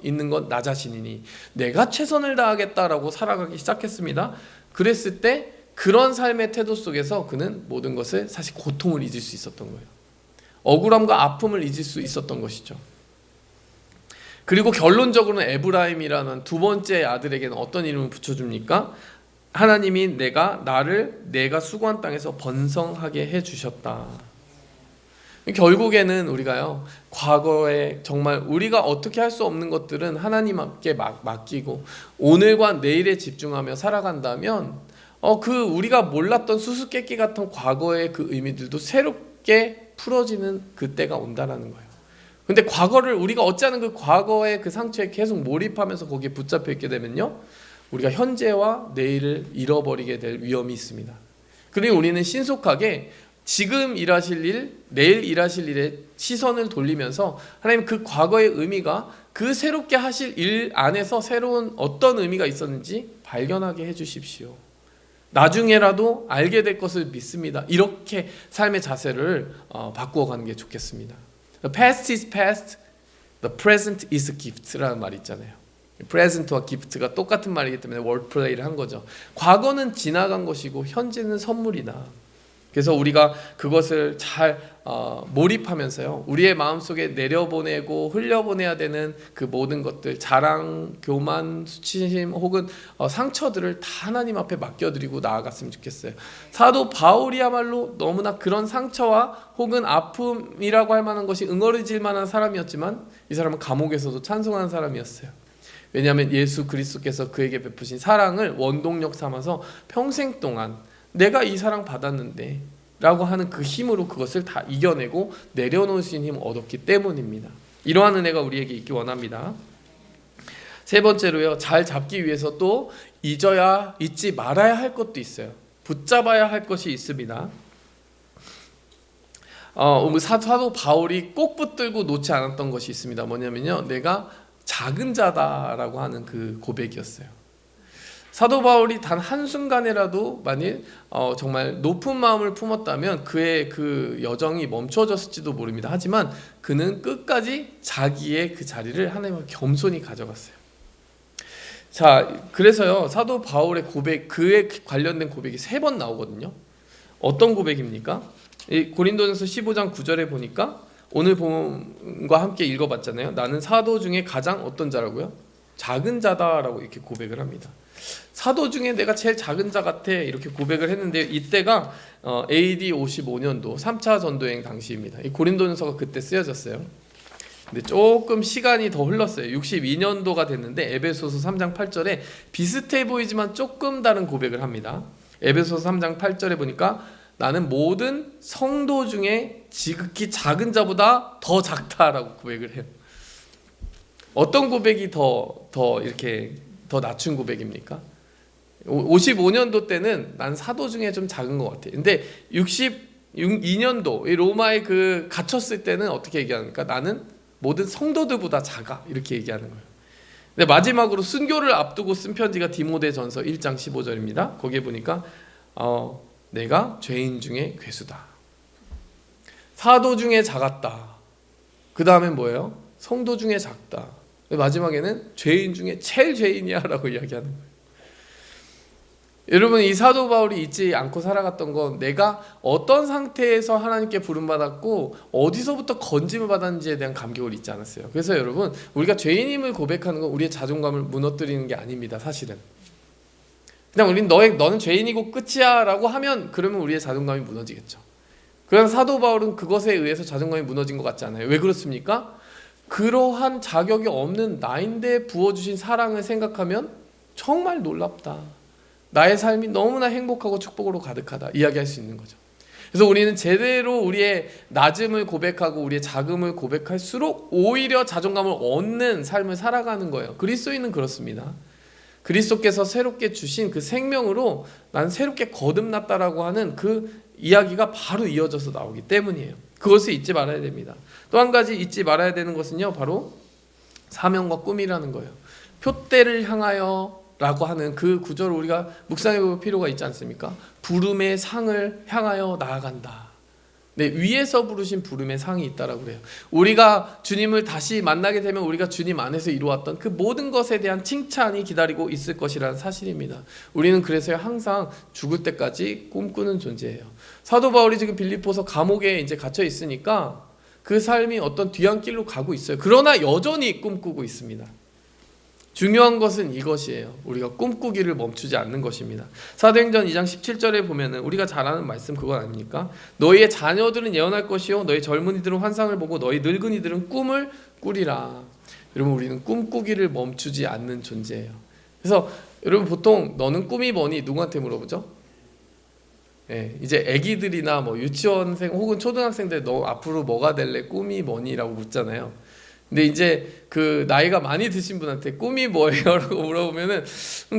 있는 건 나 자신이니 내가 최선을 다하겠다라고 살아가기 시작했습니다. 그랬을 때 그런 삶의 태도 속에서 그는 모든 것을, 사실 고통을 잊을 수 있었던 거예요. 억울함과 아픔을 잊을 수 있었던 것이죠. 그리고 결론적으로는 에브라임이라는 두 번째 아들에게는 어떤 이름을 붙여줍니까? 하나님이 내가 수고한 땅에서 번성하게 해주셨다. 결국에는 우리가요, 과거에 정말 우리가 어떻게 할 수 없는 것들은 하나님께 맡기고 오늘과 내일에 집중하며 살아간다면 우리가 몰랐던 수수께끼 같은 과거의 그 의미들도 새롭게 풀어지는 그때가 온다라는 거예요. 근데 과거를 우리가 어찌하는 그 과거의 그 상처에 계속 몰입하면서 거기에 붙잡혀 있게 되면요, 우리가 현재와 내일을 잃어버리게 될 위험이 있습니다. 그리고 우리는 신속하게 지금 일하실 일, 내일 일하실 일에 시선을 돌리면서 하나님 그 과거의 의미가 그 새롭게 하실 일 안에서 새로운 어떤 의미가 있었는지 발견하게 해주십시오. 나중에라도 알게 될 것을 믿습니다. 이렇게 삶의 자세를 바꾸어가는 게 좋겠습니다. The past is past, the present is a gift라는 말이 있잖아요. present와 gift가 똑같은 말이기 때문에 wordplay를 한 거죠. 과거는 지나간 것이고 현재는 선물이다. 그래서 우리가 그것을 잘 몰입하면서요, 우리의 마음속에 내려보내고 흘려보내야 되는 그 모든 것들, 자랑, 교만, 수치심 혹은 상처들을 다 하나님 앞에 맡겨드리고 나아갔으면 좋겠어요. 사도 바울이야말로 너무나 그런 상처와 혹은 아픔이라고 할 만한 것이 응어리질 만한 사람이었지만 이 사람은 감옥에서도 찬송하는 사람이었어요. 왜냐하면 예수 그리스도께서 그에게 베푸신 사랑을 원동력 삼아서 평생 동안 내가 이 사랑 받았는데 라고 하는 그 힘으로 그것을 다 이겨내고 내려놓을 수 있는 힘을 얻었기 때문입니다. 이러한 은혜가 우리에게 있기 원합니다. 세 번째로요, 잘 잡기 위해서 또 잊지 말아야 할 것도 있어요. 붙잡아야 할 것이 있습니다. 사도 바울이 꼭 붙들고 놓지 않았던 것이 있습니다. 뭐냐면요, 내가 작은 자다라고 하는 그 고백이었어요. 사도 바울이 단 한순간이라도 만일 정말 높은 마음을 품었다면 그의 그 여정이 멈춰졌을지도 모릅니다. 하지만 그는 끝까지 자기의 그 자리를 하나님과 겸손히 가져갔어요. 자, 그래서요, 사도 바울의 고백, 그에 관련된 고백이 3번 나오거든요. 어떤 고백입니까? 고린도전서 15장 9절에 보니까 오늘 본문과 함께 읽어봤잖아요. 나는 사도 중에 가장 어떤 자라고요? 작은 자다라고 이렇게 고백을 합니다. 사도 중에 내가 제일 작은 자 같아 이렇게 고백을 했는데 이때가 AD 55년도 3차 전도여행 당시입니다. 이 고린도전서가 그때 쓰여졌어요. 근데 조금 시간이 더 흘렀어요. 62년도가 됐는데 에베소서 3장 8절에 비슷해 보이지만 조금 다른 고백을 합니다. 에베소서 3장 8절에 보니까 나는 모든 성도 중에 지극히 작은 자보다 더 작다라고 고백을 해요. 어떤 고백이 이렇게 더 낮춘 고백입니까? 55년도 때는 난 사도 중에 좀 작은 것 같아. 근데 62년도 로마에 갇혔을 때는 어떻게 얘기하니까 나는 모든 성도들보다 작아 이렇게 얘기하는 거예요. 근데 마지막으로 순교를 앞두고 쓴 편지가 디모데전서 1장 15절입니다. 거기에 보니까 내가 죄인 중에 괴수다. 사도 중에 작았다. 그 다음엔 뭐예요? 성도 중에 작다. 마지막에는 죄인 중에 제일 죄인이야 라고 이야기하는 거예요. 여러분, 이 사도 바울이 잊지 않고 살아갔던 건 내가 어떤 상태에서 하나님께 부름받았고 어디서부터 건짐을 받았는지에 대한 감격을 잊지 않았어요. 그래서 여러분, 우리가 죄인임을 고백하는 건 우리의 자존감을 무너뜨리는 게 아닙니다. 사실은 그냥 우린 너는 죄인이고 끝이야 라고 하면 그러면 우리의 자존감이 무너지겠죠. 그러나 사도 바울은 그것에 의해서 자존감이 무너진 것 같지 않아요. 왜 그렇습니까? 그러한 자격이 없는 나인데 부어주신 사랑을 생각하면 정말 놀랍다, 나의 삶이 너무나 행복하고 축복으로 가득하다 이야기할 수 있는 거죠. 그래서 우리는 제대로 우리의 낮음을 고백하고 우리의 작음을 고백할수록 오히려 자존감을 얻는 삶을 살아가는 거예요. 그리스도인은 그렇습니다. 그리스도께서 새롭게 주신 그 생명으로 난 새롭게 거듭났다라고 하는 그 이야기가 바로 이어져서 나오기 때문이에요. 그것을 잊지 말아야 됩니다. 또 한 가지 잊지 말아야 되는 것은요, 바로 사명과 꿈이라는 거예요. 표대를 향하여 라고 하는 그 구절을 우리가 묵상해 볼 필요가 있지 않습니까? 부름의 상을 향하여 나아간다. 네, 위에서 부르신 부름의 상이 있다라고 그래요. 우리가 주님을 다시 만나게 되면 우리가 주님 안에서 이루었던 그 모든 것에 대한 칭찬이 기다리고 있을 것이라는 사실입니다. 우리는 그래서 항상 죽을 때까지 꿈꾸는 존재예요. 사도 바울이 지금 빌립보서 감옥에 이제 갇혀 있으니까 그 삶이 어떤 뒤안길로 가고 있어요. 그러나 여전히 꿈꾸고 있습니다. 중요한 것은 이것이에요. 우리가 꿈꾸기를 멈추지 않는 것입니다. 사도행전 2장 17절에 보면은 우리가 잘 아는 말씀 그건 아닙니까? 너희의 자녀들은 예언할 것이요 너희 젊은이들은 환상을 보고 너희 늙은이들은 꿈을 꾸리라. 여러분, 우리는 꿈꾸기를 멈추지 않는 존재예요. 그래서 여러분, 보통 너는 꿈이 뭐니? 누구한테 물어보죠? 네, 이제 애기들이나 뭐 유치원생 혹은 초등학생들 너 앞으로 뭐가 될래? 꿈이 뭐니? 라고 묻잖아요. 근데 이제 그 나이가 많이 드신 분한테 꿈이 뭐예요? 라고 물어보면은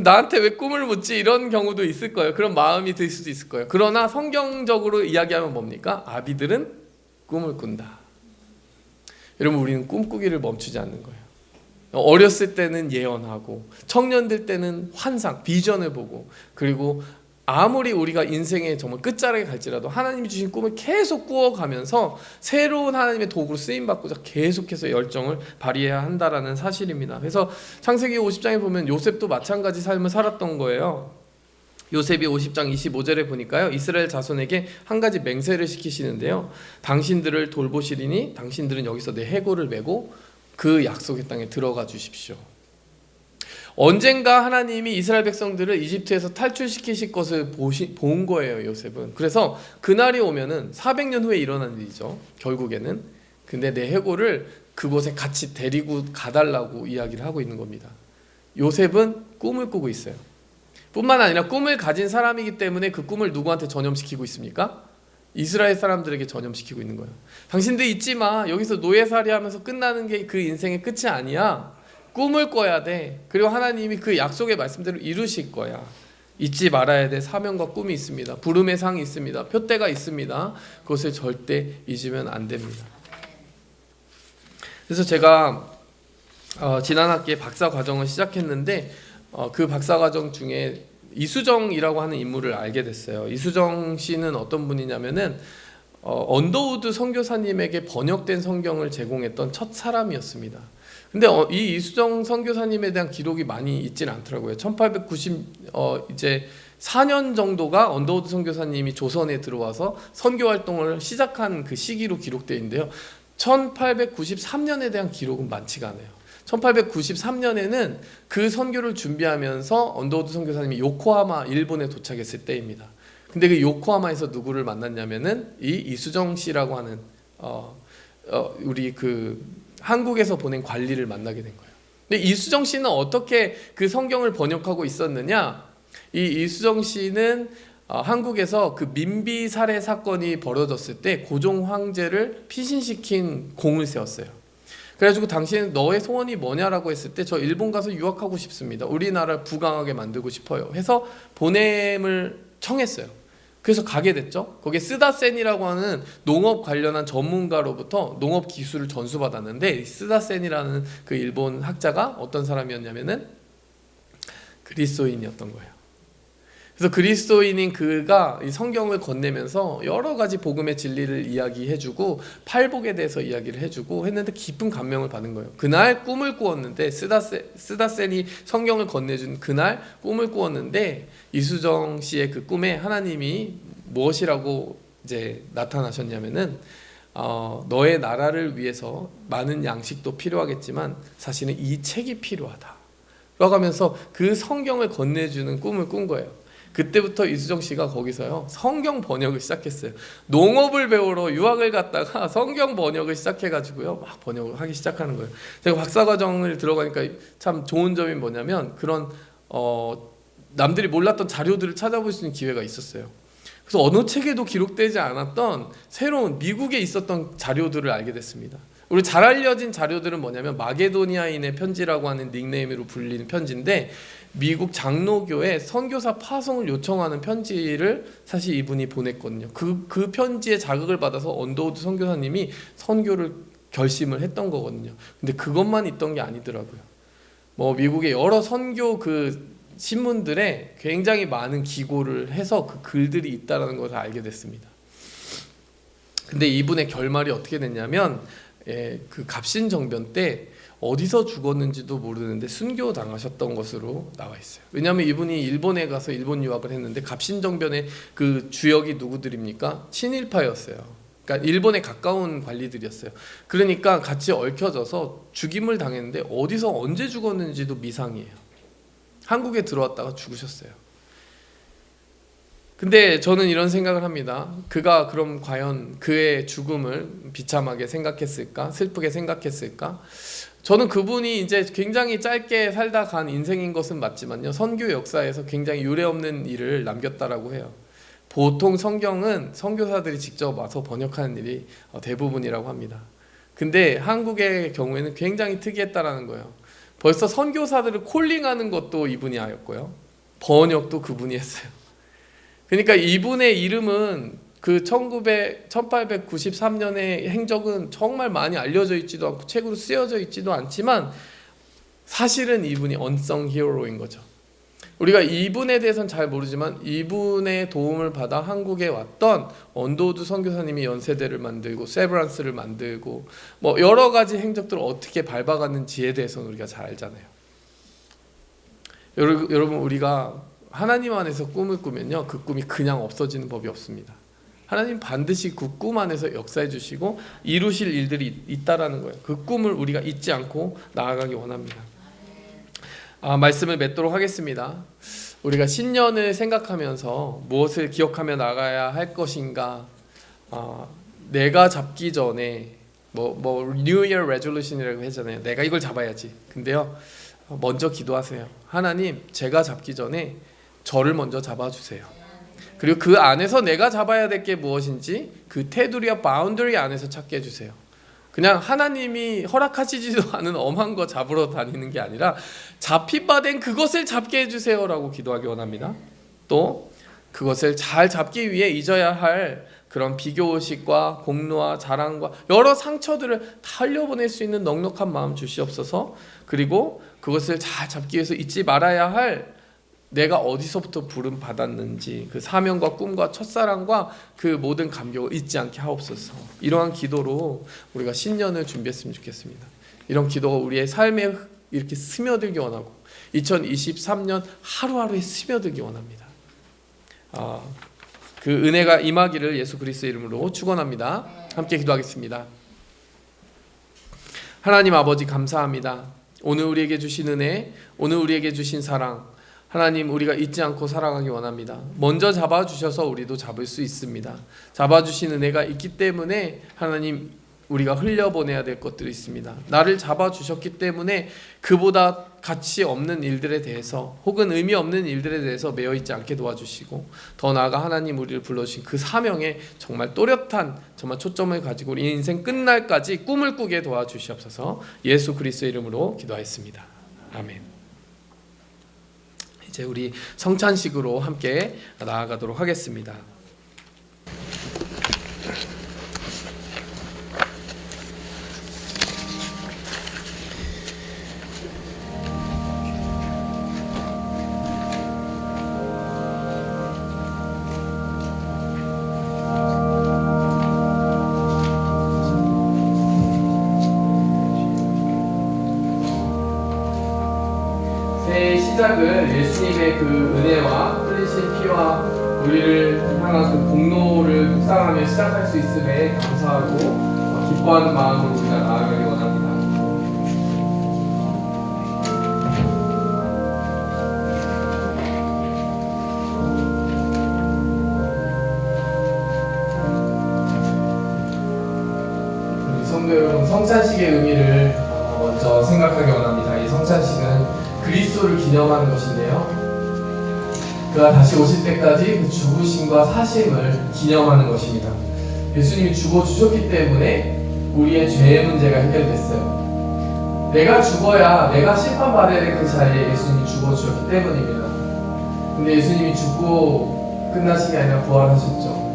나한테 왜 꿈을 묻지? 이런 경우도 있을 거예요. 그런 마음이 들 수도 있을 거예요. 그러나 성경적으로 이야기하면 뭡니까? 아비들은 꿈을 꾼다. 여러분, 우리는 꿈꾸기를 멈추지 않는 거예요. 어렸을 때는 예언하고 청년들 때는 환상, 비전을 보고, 그리고 아무리 우리가 인생의 정말 끝자락에 갈지라도 하나님이 주신 꿈을 계속 꾸어가면서 새로운 하나님의 도구로 쓰임받고자 계속해서 열정을 발휘해야 한다라는 사실입니다. 그래서 창세기 50장에 보면 요셉도 마찬가지 삶을 살았던 거예요. 요셉이 50장 25절에 보니까요, 이스라엘 자손에게 한 가지 맹세를 시키시는데요, 당신들을 돌보시리니 당신들은 여기서 내 해골을 메고 그 약속의 땅에 들어가 주십시오. 언젠가 하나님이 이스라엘 백성들을 이집트에서 탈출시키실 것을 본 거예요, 요셉은. 그래서 그날이 오면은 400년 후에 일어난 일이죠, 결국에는. 근데 내 해골을 그곳에 같이 데리고 가달라고 이야기를 하고 있는 겁니다. 요셉은 꿈을 꾸고 있어요. 뿐만 아니라 꿈을 가진 사람이기 때문에 그 꿈을 누구한테 전염시키고 있습니까? 이스라엘 사람들에게 전염시키고 있는 거예요. 당신들 잊지 마. 여기서 노예살이 하면서 끝나는 게 그 인생의 끝이 아니야. 꿈을 꿔야 돼. 그리고 하나님이 그 약속의 말씀대로 이루실 거야. 잊지 말아야 될 사명과 꿈이 있습니다. 부름의 상이 있습니다. 표대가 있습니다. 그것을 절대 잊으면 안 됩니다. 그래서 제가 지난 학기에 박사 과정을 시작했는데 그 박사 과정 중에 이수정이라고 하는 인물을 알게 됐어요. 이수정 씨는 어떤 분이냐면은 언더우드 선교사님에게 번역된 성경을 제공했던 첫 사람이었습니다. 근데 이 이수정 선교사님에 대한 기록이 많이 있지는 않더라고요. 1894년 정도가 언더우드 선교사님이 조선에 들어와서 선교 활동을 시작한 그 시기로 기록되어 있는데요, 1893년에 대한 기록은 많지가 않아요. 1893년에는 그 선교를 준비하면서 언더우드 선교사님이 요코하마 일본에 도착했을 때입니다. 근데 그 요코하마에서 누구를 만났냐면은 이 이수정 씨라고 하는 우리 그 한국에서 보낸 관리를 만나게 된 거예요. 근데 이수정 씨는 어떻게 그 성경을 번역하고 있었느냐? 이 이수정 씨는 한국에서 그 민비 살해 사건이 벌어졌을 때 고종 황제를 피신시킨 공을 세웠어요. 그래가지고 당신은 너의 소원이 뭐냐라고 했을 때 저 일본 가서 유학하고 싶습니다. 우리나라를 부강하게 만들고 싶어요. 해서 보냄을 청했어요. 그래서 가게 됐죠. 거기에 쓰다센이라고 하는 농업 관련한 전문가로부터 농업 기술을 전수받았는데, 쓰다센이라는 그 일본 학자가 어떤 사람이었냐면은 그리스도인이었던 거예요. 그래서 그리스도인인 그가 이 성경을 건네면서 여러 가지 복음의 진리를 이야기해주고 팔복에 대해서 이야기를 해주고 했는데 깊은 감명을 받은 거예요. 그날 꿈을 꾸었는데 스다센이 성경을 건네준 그날 꿈을 꾸었는데 이수정 씨의 그 꿈에 하나님이 무엇이라고 이제 나타나셨냐면은 너의 나라를 위해서 많은 양식도 필요하겠지만 사실은 이 책이 필요하다 라고 하면서 그 성경을 건네주는 꿈을 꾼 거예요. 그때부터 이수정 씨가 거기서요 성경 번역을 시작했어요. 농업을 배우러 유학을 갔다가 성경 번역을 시작해가지고요 막 번역을 하기 시작하는 거예요. 제가 박사과정을 들어가니까 참 좋은 점이 뭐냐면 그런 남들이 몰랐던 자료들을 찾아볼 수 있는 기회가 있었어요. 그래서 어느 책에도 기록되지 않았던 새로운 미국에 있었던 자료들을 알게 됐습니다. 우리 잘 알려진 자료들은 뭐냐면 마게도니아인의 편지라고 하는 닉네임으로 불리는 편지인데 미국 장로교회 선교사 파송을 요청하는 편지를 사실 이분이 보냈거든요. 그 편지에 자극을 받아서 언더우드 선교사님이 선교를 결심을 했던 거거든요. 근데 그것만 있던 게 아니더라고요. 뭐 미국의 여러 선교 그 신문들에 굉장히 많은 기고를 해서 그 글들이 있다는 것을 알게 됐습니다. 근데 이분의 결말이 어떻게 됐냐면 그 갑신정변 때 어디서 죽었는지도 모르는데 순교 당하셨던 것으로 나와 있어요. 왜냐하면 이분이 일본에 가서 일본 유학을 했는데 갑신정변의 그 주역이 누구들입니까? 친일파였어요. 그러니까 일본에 가까운 관리들이었어요. 그러니까 같이 얽혀져서 죽임을 당했는데 어디서 언제 죽었는지도 미상이에요. 한국에 들어왔다가 죽으셨어요. 근데 저는 이런 생각을 합니다. 그가 그럼 과연 그의 죽음을 비참하게 생각했을까? 슬프게 생각했을까? 저는 그분이 이제 굉장히 짧게 살다 간 인생인 것은 맞지만요. 선교 역사에서 굉장히 유례없는 일을 남겼다라고 해요. 보통 성경은 선교사들이 직접 와서 번역하는 일이 대부분이라고 합니다. 근데 한국의 경우에는 굉장히 특이했다라는 거예요. 벌써 선교사들을 콜링하는 것도 이분이 하였고요. 번역도 그분이 했어요. 그러니까 이분의 이름은 그 1893년의 행적은 정말 많이 알려져 있지도 않고 책으로 쓰여져 있지도 않지만 사실은 이분이 unsung hero인 거죠. 우리가 이분에 대해서는 잘 모르지만 이분의 도움을 받아 한국에 왔던 언더우드 선교사님이 연세대를 만들고 세브란스를 만들고 뭐 여러 가지 행적들을 어떻게 밟아갔는지에 대해서는 우리가 잘 알잖아요. 여러분 우리가 하나님 안에서 꿈을 꾸면요 그 꿈이 그냥 없어지는 법이 없습니다. 하나님 반드시 그 꿈 안에서 역사해 주시고 이루실 일들이 있다라는 거예요. 그 꿈을 우리가 잊지 않고 나아가기 원합니다. 말씀을 맺도록 하겠습니다. 우리가 신년을 생각하면서 무엇을 기억하며 나가야 할 것인가, 내가 잡기 전에 뭐 New Year Resolution이라고 하잖아요. 내가 이걸 잡아야지. 근데요 먼저 기도하세요. 하나님 제가 잡기 전에 저를 먼저 잡아주세요. 그리고 그 안에서 내가 잡아야 될 게 무엇인지 그 테두리와 바운더리 안에서 찾게 해주세요. 그냥 하나님이 허락하시지도 않은 엄한 거 잡으러 다니는 게 아니라 잡힌 바 된 그것을 잡게 해주세요라고 기도하기 원합니다. 또 그것을 잘 잡기 위해 잊어야 할 그런 비교의식과 공로와 자랑과 여러 상처들을 다 흘려보낼 수 있는 넉넉한 마음 주시옵소서. 그리고 그것을 잘 잡기 위해서 잊지 말아야 할 내가 어디서부터 부름 받았는지 그 사명과 꿈과 첫사랑과 그 모든 감격을 잊지 않게 하옵소서. 이러한 기도로 우리가 신년을 준비했으면 좋겠습니다. 이런 기도가 우리의 삶에 이렇게 스며들기 원하고 2023년 하루하루에 스며들기 원합니다. 그 은혜가 임하기를 예수 그리스도의 이름으로 축원합니다. 함께 기도하겠습니다. 하나님 아버지 감사합니다. 오늘 우리에게 주신 은혜, 오늘 우리에게 주신 사랑, 하나님 우리가 잊지 않고 살아가기 원합니다. 먼저 잡아주셔서 우리도 잡을 수 있습니다. 잡아주신 은혜가 있기 때문에 하나님 우리가 흘려보내야 될 것들이 있습니다. 나를 잡아주셨기 때문에 그보다 가치 없는 일들에 대해서 혹은 의미 없는 일들에 대해서 매여있지 않게 도와주시고 더 나아가 하나님 우리를 불러주신 그 사명에 정말 또렷한 정말 초점을 가지고 우리 인생 끝날까지 꿈을 꾸게 도와주시옵소서. 예수 그리스도의 이름으로 기도하였습니다. 아멘. 이제 우리 성찬식으로 함께 나아가도록 하겠습니다. 새해 시작을 예수님의 그 은혜와 흘리신 피와 우리를 향한 그 공로를 묵상하며 시작할 수 있음에 감사하고 기뻐하는 마음으로 우리가 나아가기 원합니다. 우리 성도 여러분, 성찬식의 의미를 먼저 생각하기 원합니다. 이 성찬식은 그리스도를 기념하는 것인데요, 그가 다시 오실 때까지 그 죽으심과 사심을 기념하는 것입니다. 예수님이 죽어주셨기 때문에 우리의 죄의 문제가 해결됐어요. 내가 죽어야 내가 심판받아야 될 그 자리에 예수님이 죽어주셨기 때문입니다. 근데 예수님이 죽고 끝나신 게 아니라 부활하셨죠.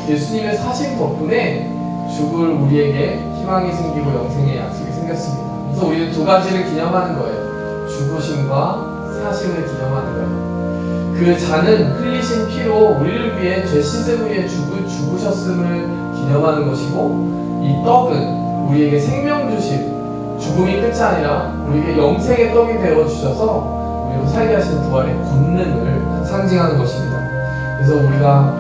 예수님의 사심 덕분에 죽을 우리에게 희망이 생기고 영생의 약속이 생겼습니다. 그래서 우리는 두 가지를 기념하는 거예요. 죽으심과 사심을 기념하는 거예요. 그 잔은 흘리신 피로 우리를 위해 죄 씻음 위에 죽으셨음을 기념하는 것이고, 이 떡은 우리에게 생명 주심, 죽음이 끝이 아니라 우리에게 영생의 떡이 되어 주셔서 우리로 살게 하신 부활의 권능을 상징하는 것입니다. 그래서 우리가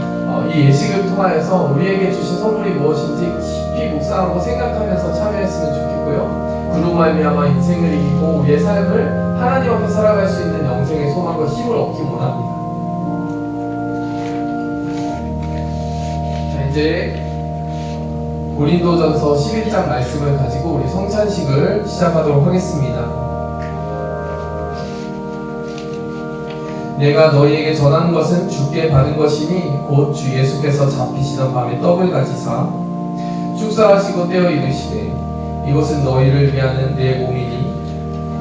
이 예식을 통하여서 우리에게 주신 선물이 무엇인지 깊이 묵상하고 생각하면서 참여했으면 좋겠고요. 그로 말미암아 인생을 이기고 우리의 삶을 하나님 앞에 살아갈 수 있는 영생의 소망과 힘을 얻기 원합니다. 자, 이제 고린도전서 11장 말씀을 가지고 우리 성찬식을 시작하도록 하겠습니다. 내가 너희에게 전하는 것은 주께 받은 것이니 곧 주 예수께서 잡히시던 밤에 떡을 가지사 축사하시고 떼어 이르시되 이것은 너희를 위하는 내 몸이니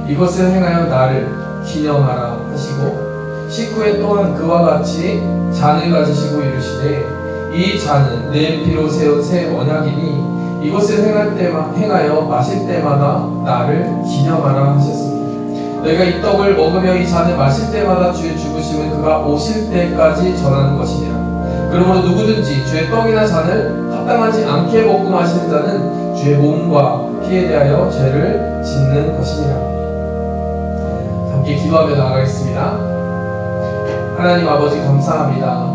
이것을 행하여 나를 기념하라 하시고, 식후에 또한 그와 같이 잔을 가지시고 이르시되 이 잔은 내 피로 세운 새 언약이니 이것을 행하여 마실 때마다 나를 기념하라 하셨습니다. 너희가 이 떡을 먹으며 이 잔을 마실 때마다 주의 죽으심을 그가 오실 때까지 전하는 것이니라. 그러므로 누구든지 주의 떡이나 잔을 합당하지 않게 먹고 마시는 자는 주의 몸과 피에 대하여 죄를 짓는 것이니라. 함께 기도하며 나아가겠습니다. 하나님 아버지, 감사합니다.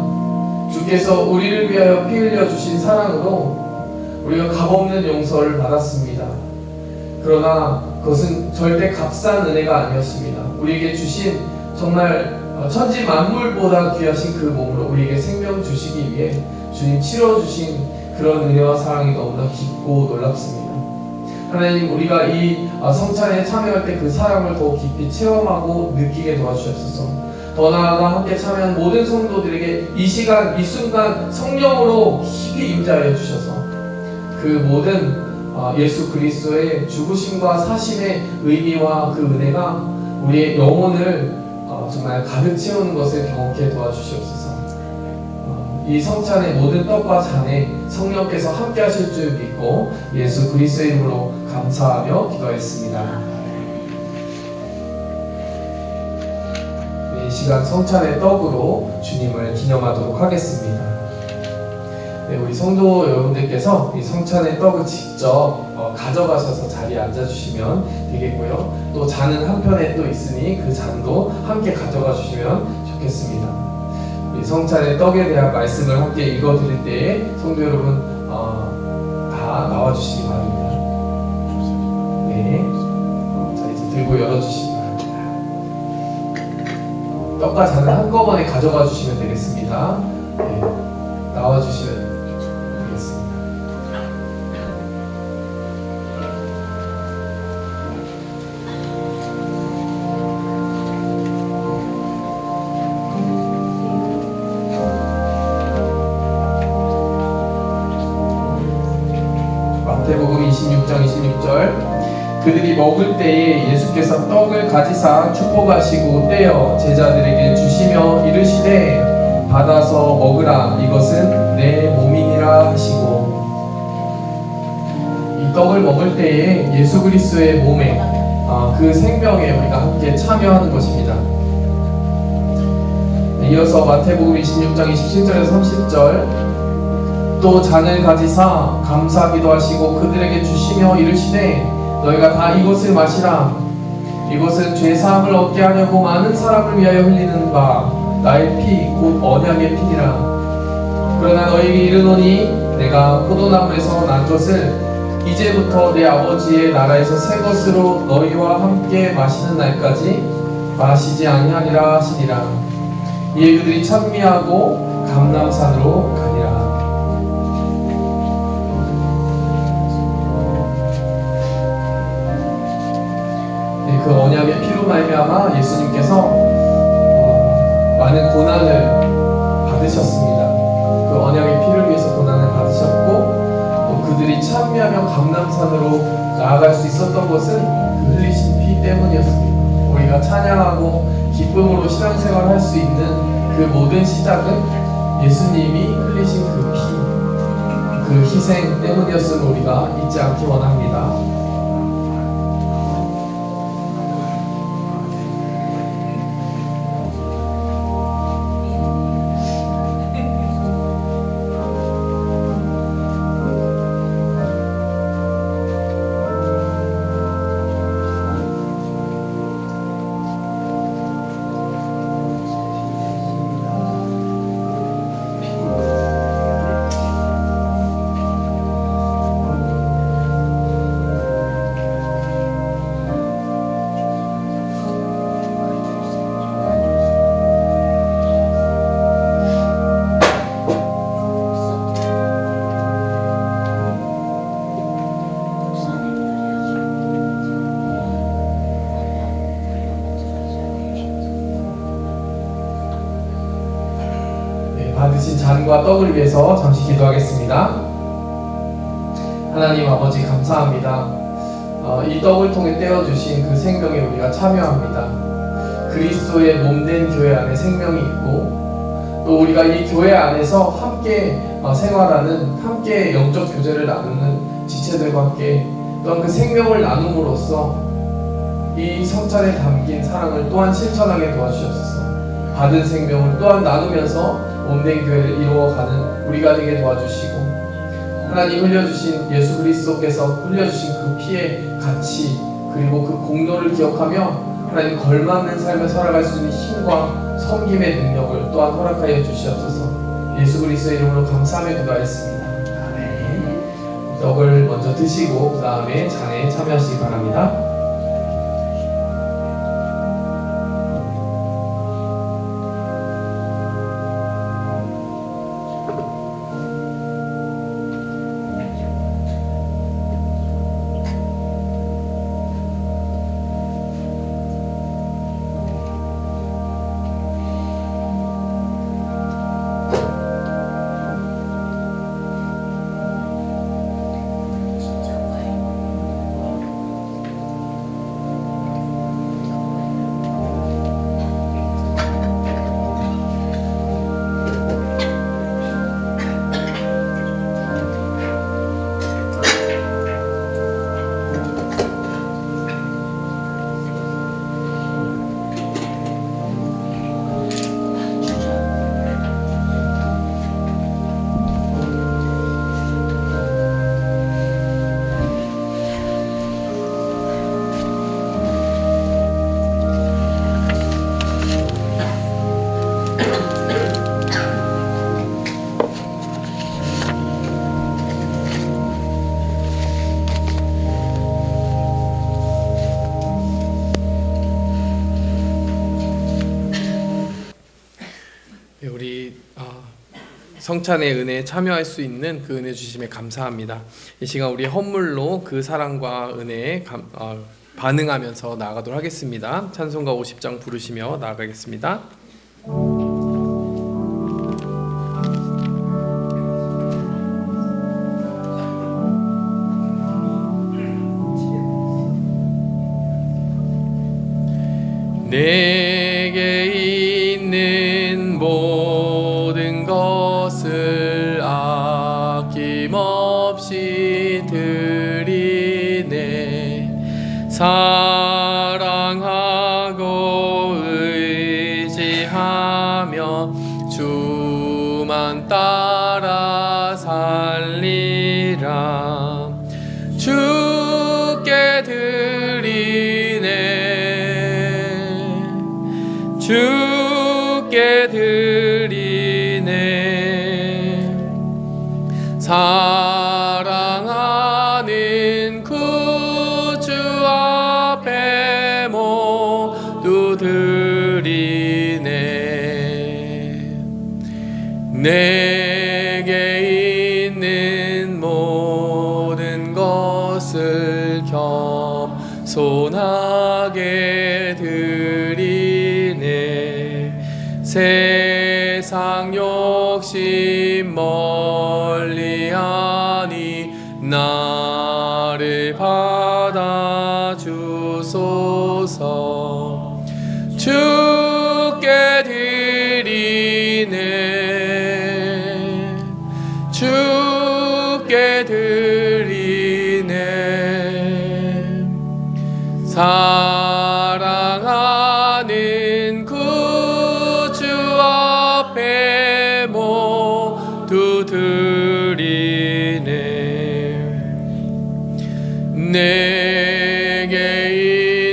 주께서 우리를 위하여 피 흘려 주신 사랑으로 우리가 값없는 용서를 받았습니다. 그러나 그것은 절대 값싼 은혜가 아니었습니다. 우리에게 주신 정말 천지 만물보다 귀하신 그 몸으로 우리에게 생명 주시기 위해 주님 치러주신 그런 은혜와 사랑이 너무나 깊고 놀랍습니다. 하나님, 우리가 이 성찬에 참여할 때 그 사랑을 더 깊이 체험하고 느끼게 도와주옵소서. 더 나아가 함께 참여한 모든 성도들에게 이 시간, 이 순간 성령으로 깊이 임재하여 주셔서 그 모든 예수 그리스도의 죽으심과 사심의 의미와 그 은혜가 우리의 영혼을 정말 가득 채우는 것을 경험케 도와주시옵소서. 이 성찬의 모든 떡과 잔에 성령께서 함께 하실 줄 믿고 예수 그리스도의 이름으로 감사하며 기도했습니다. 이 시간 성찬의 떡으로 주님을 기념하도록 하겠습니다. 네, 우리 성도 여러분들께서 이 성찬의 떡을 직접 가져가셔서 자리에 앉아주시면 되겠고요. 또 잔은 한편에 또 있으니 그 잔도 함께 가져가 주시면 좋겠습니다. 우리 성찬의 떡에 대한 말씀을 함께 읽어드릴 때에 성도 여러분 다 나와주시기 바랍니다. 네, 자 이제 들고 열어주시기 바랍니다. 떡과 잔을 한꺼번에 가져가 주시면 되겠습니다. 네, 나와주시면 되겠습니다. 마태복음 26장 26절 그들이 먹을 때에 예수께서 떡을 가지사 축복하시고 떼어 제자들에게 주시며 이르시되 받아서 먹으라 이것은 내 몸이니라 하시고, 이 떡을 먹을 때에 예수 그리스도의 몸에 그 생명에 우리가 함께 참여하는 것입니다. 이어서 마태복음 26장 27절에서 30절 또 잔을 가지사 감사기도 하시고 그들에게 주시며 이르시되 너희가 다 이것을 마시라 이것은 죄사함을 얻게 하려고 많은 사람을 위하여 흘리는 바 나의 피 곧 언약의 피니라. 그러나 너희에게 이르노니 내가 포도나무에서 난 것을 이제부터 내 아버지의 나라에서 새 것으로 너희와 함께 마시는 날까지 마시지 아니하리라 하시니라. 이에 그들이 찬미하고 감람산으로 가니라. 그 언약의 피로 말미암아 예수님께서 많은 고난을 받으셨습니다. 그 언약의 피를 위해서 고난을 받으셨고 또 그들이 찬미하며 감람산으로 나아갈 수 있었던 것은 그 흘리신 피 때문이었습니다. 우리가 찬양하고 기쁨으로 신앙생활을 할 수 있는 그 모든 시작은 예수님이 흘리신 그 피, 그 희생 때문이었음을 우리가 잊지 않기 원합니다. 받으신 잔과 떡을 위해서 잠시 기도하겠습니다. 하나님 아버지 감사합니다. 이 떡을 통해 떼어주신 그 생명에 우리가 참여합니다. 그리스도의 몸된 교회 안에 생명이 있고 또 우리가 이 교회 안에서 함께 생활하는, 함께 영적 교제를 나누는 지체들과 함께 또한 그 생명을 나눔으로써 이 성찬에 담긴 사랑을 또한 실천하게 도와주시옵소서. 받은 생명을 또한 나누면서 몸된 교회를 이루어가는 우리가 되게 도와주시고, 하나님 흘려주신 예수 그리스도께서 흘려주신 그 피의 가치 그리고 그 공로를 기억하며 하나님 걸맞는 삶을 살아갈 수 있는 힘과 섬김의 능력을 또한 허락하여 주시옵소서. 예수 그리스도의 이름으로 감사하며 기도하였습니다. 아멘. 떡을 먼저 드시고 그 다음에 잔에 참여하시기 바랍니다. 우리 성찬의 은혜에 참여할 수 있는 그 은혜 주심에 감사합니다. 이 시간 우리 헌물로 그 사랑과 은혜에 반응하면서 나아가도록 하겠습니다. 찬송가 50장 부르시며 나아가겠습니다. 내게 있는 모든 것을 아낌없이 드리네. 사랑하고 의지하며 주만 따라 살리라. 주께 드리네 주께 드리네. 사랑하는 구주 앞에 모두 드리네. 내게 있는 모든 것을 겸손하게 드리네. 세상 욕심 멀리하니 나를 받아주소서. 주께 드리네. 주께 드리네. 사랑하는 구주 앞에 모두 드리네. 내게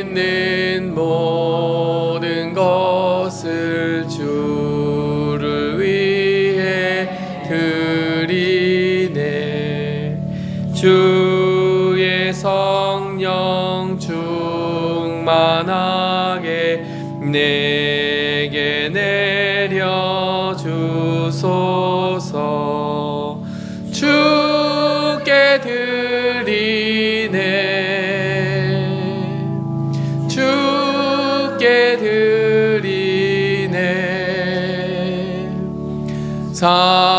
있는 모든 것을 주를 위해 드리네. 주의 성령 충만하게 내게 내려주소서. 주께 드리네. 주께 드리네. 사랑하는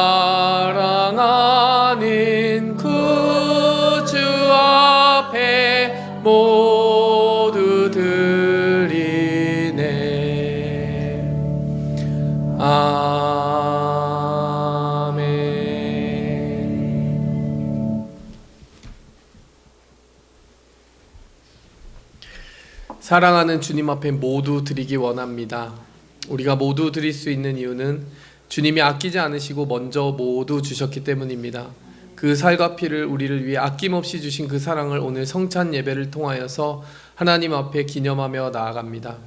구주 앞에 모두 드리네. 아멘. 사랑하는 주님 앞에 모두 드리기 원합니다. 우리가 모두 드릴 수 있는 이유는 주님이 아끼지 않으시고 먼저 모두 주셨기 때문입니다. 그 살과 피를 우리를 위해 아낌없이 주신 그 사랑을 오늘 성찬 예배를 통하여서 하나님 앞에 기념하며 나아갑니다.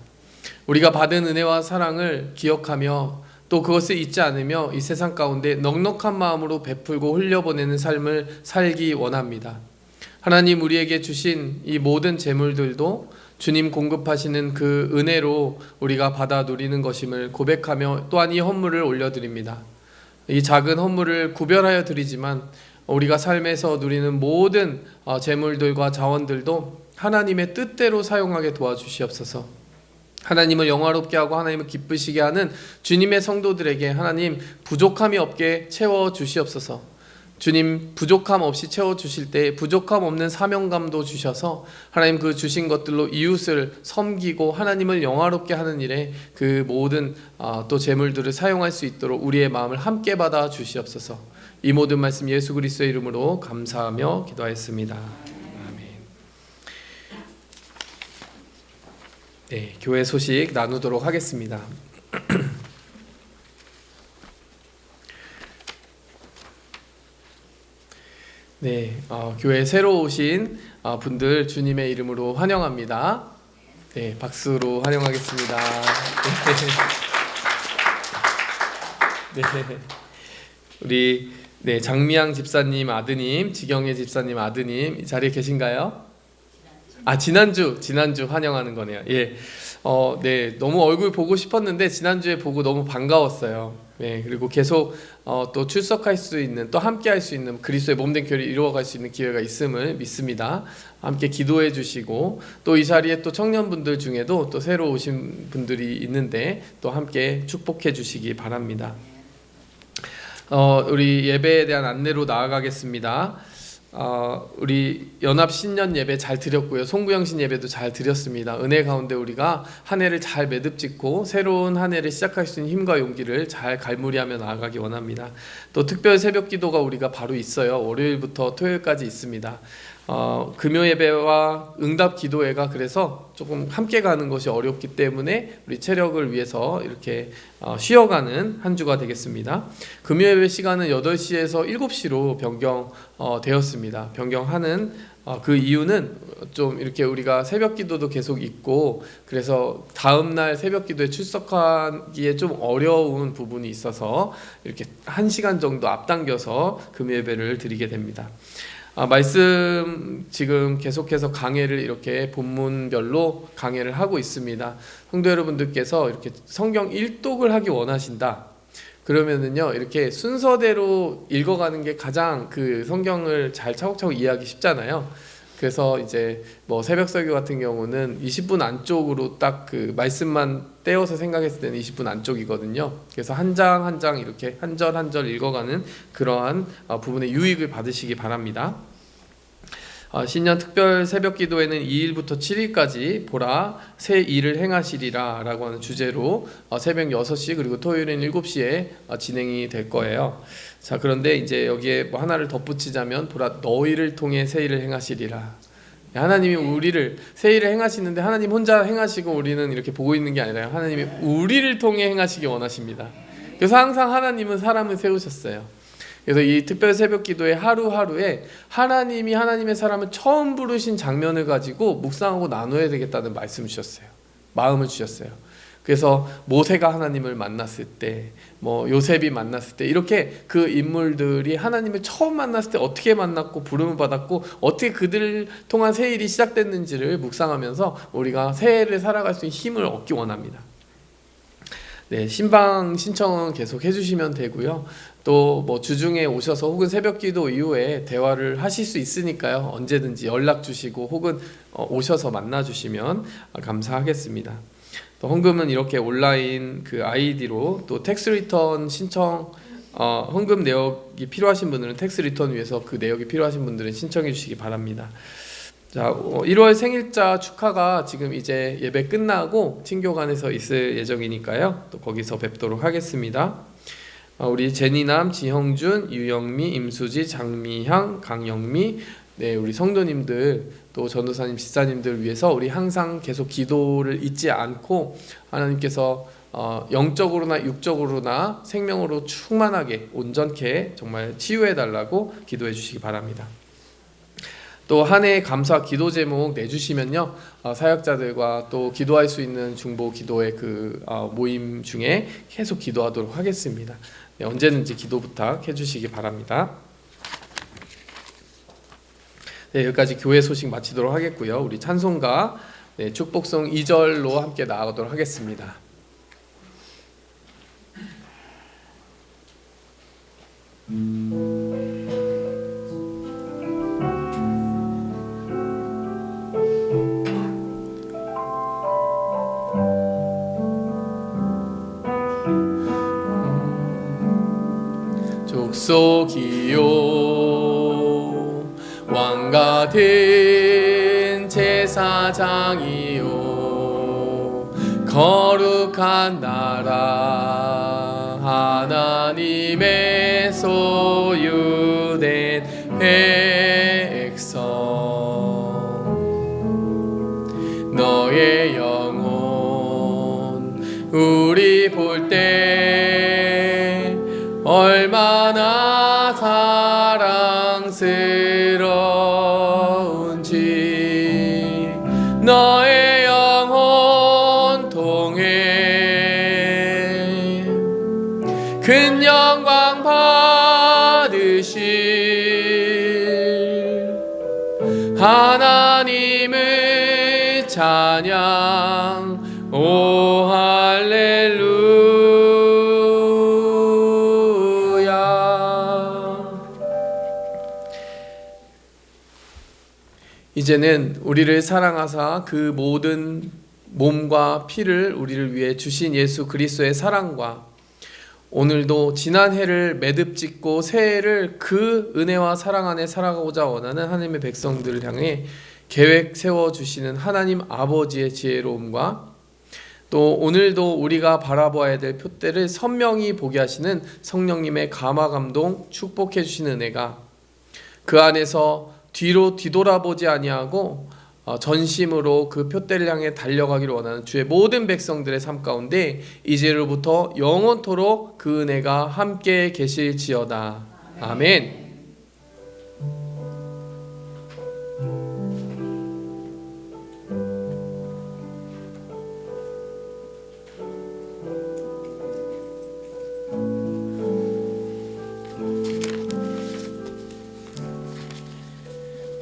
우리가 받은 은혜와 사랑을 기억하며 또 그것을 잊지 않으며 이 세상 가운데 넉넉한 마음으로 베풀고 흘려보내는 삶을 살기 원합니다. 하나님 우리에게 주신 이 모든 재물들도 주님 공급하시는 그 은혜로 우리가 받아 누리는 것임을 고백하며 또한 이 헌물을 올려드립니다. 이 작은 헌물을 구별하여 드리지만 우리가 삶에서 누리는 모든 재물들과 자원들도 하나님의 뜻대로 사용하게 도와주시옵소서. 하나님을 영화롭게 하고 하나님을 기쁘시게 하는 주님의 성도들에게 하나님 부족함이 없게 채워주시옵소서. 주님 부족함 없이 채워주실 때 부족함 없는 사명감도 주셔서 하나님 그 주신 것들로 이웃을 섬기고 하나님을 영화롭게 하는 일에 그 모든 또 재물들을 사용할 수 있도록 우리의 마음을 함께 받아 주시옵소서. 이 모든 말씀 예수 그리스도의 이름으로 감사하며 기도하였습니다. 아멘. 네, 교회 소식 나누도록 하겠습니다. 네, 교회 새로 오신 분들 주님의 이름으로 환영합니다. 네, 박수로 환영하겠습니다. 네, 우리 장미양 집사님 아드님, 지경애 집사님 아드님 이 자리에 계신가요? 지난주 환영하는 거네요. 예, 네, 너무 얼굴 보고 싶었는데 지난주에 보고 너무 반가웠어요. 네, 그리고 계속 또 출석할 수 있는, 또 함께 할 수 있는 그리스도의 몸된 교회를 이루어갈 수 있는 기회가 있음을 믿습니다. 함께 기도해 주시고 또 이 자리에 또 청년분들 중에도 또 새로 오신 분들이 있는데 또 함께 축복해 주시기 바랍니다. 우리 예배에 대한 안내로 나아가겠습니다. 우리 연합 신년 예배 잘 드렸고요. 송구영신 예배도 잘 드렸습니다. 은혜 가운데 우리가 한 해를 잘 매듭짓고 새로운 한 해를 시작할 수 있는 힘과 용기를 잘 갈무리하며 나아가기 원합니다. 또 특별 새벽 기도가 우리가 바로 있어요. 월요일부터 토요일까지 있습니다. 금요 예배와 응답 기도회가 그래서 조금 함께 가는 것이 어렵기 때문에 우리 체력을 위해서 이렇게 쉬어가는 한 주가 되겠습니다. 금요 예배 시간은 8시에서 7시로 변경되었습니다. 변경하는 그 이유는 좀 이렇게 우리가 새벽 기도도 계속 있고 그래서 다음날 새벽 기도에 출석하기에 좀 어려운 부분이 있어서 이렇게 1시간 정도 앞당겨서 금요 예배를 드리게 됩니다. 말씀 지금 계속해서 강해를 이렇게 본문별로 강해를 하고 있습니다. 성도 여러분들께서 이렇게 성경 일독을 하기 원하신다. 그러면은요 이렇게 순서대로 읽어가는 게 가장 그 성경을 잘 차곡차곡 이해하기 쉽잖아요. 그래서 이제 뭐 새벽 설교 같은 경우는 20분 안쪽으로 딱 그 말씀만 떼어서 생각했을 때는 20분 안쪽이거든요. 그래서 한 장 한 장 이렇게 한 절 한 절 읽어가는 그러한 부분의 유익을 받으시기 바랍니다. 신년 특별 새벽 기도회는 2일부터 7일까지 보라 새 일을 행하시리라 라고 하는 주제로 새벽 6시 그리고 토요일은 7시에 진행이 될 거예요. 자, 그런데 이제 여기에 뭐 하나를 덧붙이자면 보라 너희를 통해 새 일을 행하시리라. 하나님이 우리를 새 일을 행하시는데 하나님 혼자 행하시고 우리는 이렇게 보고 있는 게 아니라요. 하나님이 우리를 통해 행하시기 원하십니다. 그래서 항상 하나님은 사람을 세우셨어요. 그래서 이 특별 새벽 기도의 하루하루에 하나님이 하나님의 사람을 처음 부르신 장면을 가지고 묵상하고 나눠야 되겠다는 말씀을 주셨어요. 마음을 주셨어요. 그래서 모세가 하나님을 만났을 때, 뭐 요셉이 만났을 때 이렇게 그 인물들이 하나님을 처음 만났을 때 어떻게 만났고 부름을 받았고 어떻게 그들을 통한 새 일이 시작됐는지를 묵상하면서 우리가 새 해를 살아갈 수 있는 힘을 얻기 원합니다. 네, 신방 신청은 계속 해주시면 되고요. 또 뭐 주중에 오셔서 혹은 새벽기도 이후에 대화를 하실 수 있으니까요. 언제든지 연락 주시고 혹은 오셔서 만나 주시면 감사하겠습니다. 또 헌금은 이렇게 온라인 그 아이디로 또 텍스 리턴 신청 헌금 내역이 필요하신 분들은 텍스 리턴 위해서 그 내역이 필요하신 분들은 신청해 주시기 바랍니다. 자, 1월 생일자 축하가 지금 이제 예배 끝나고 친교관에서 있을 예정이니까요. 또 거기서 뵙도록 하겠습니다. 우리 제니남, 지형준, 유영미, 임수지, 장미향, 강영미, 네, 우리 성도님들 또 전도사님, 집사님들 위해서 우리 항상 계속 기도를 잊지 않고 하나님께서 영적으로나 육적으로나 생명으로 충만하게 온전케 정말 치유해 달라고 기도해 주시기 바랍니다. 또 한 해 감사 기도 제목 내주시면요 사역자들과 또 기도할 수 있는 중보 기도의 그 모임 중에 계속 기도하도록 하겠습니다. 네, 언제든지 기도 부탁해 주시기 바랍니다. 네, 여기까지 교회 소식 마치도록 하겠고요. 우리 찬송가 축복송 2절로 함께 나아가도록 하겠습니다. 족속이요 왕 같은 제사장이요 거룩한 나라 하나님의 소유된 백성 너의 영혼 우리 볼 때 얼마나 사랑스러운지 너의 영혼 통해 큰 영광 받으실 하나님을 찬양 오 할렐루야. 이제는 우리를 사랑하사 그 모든 몸과 피를 우리를 위해 주신 예수 그리스도의 사랑과 오늘도 지난 해를 매듭짓고 새해를 그 은혜와 사랑 안에 살아가고자 원하는 하나님의 백성들을 향해 계획 세워주시는 하나님 아버지의 지혜로움과 또 오늘도 우리가 바라보아야 될 표대를 선명히 보게 하시는 성령님의 감화 감동 축복해 주시는 은혜가 그 안에서 뒤로 뒤돌아보지 아니하고 전심으로 그 표대를 향해 달려가기를 원하는 주의 모든 백성들의 삶 가운데 이제로부터 영원토록 그 은혜가 함께 계실지어다. 아멘.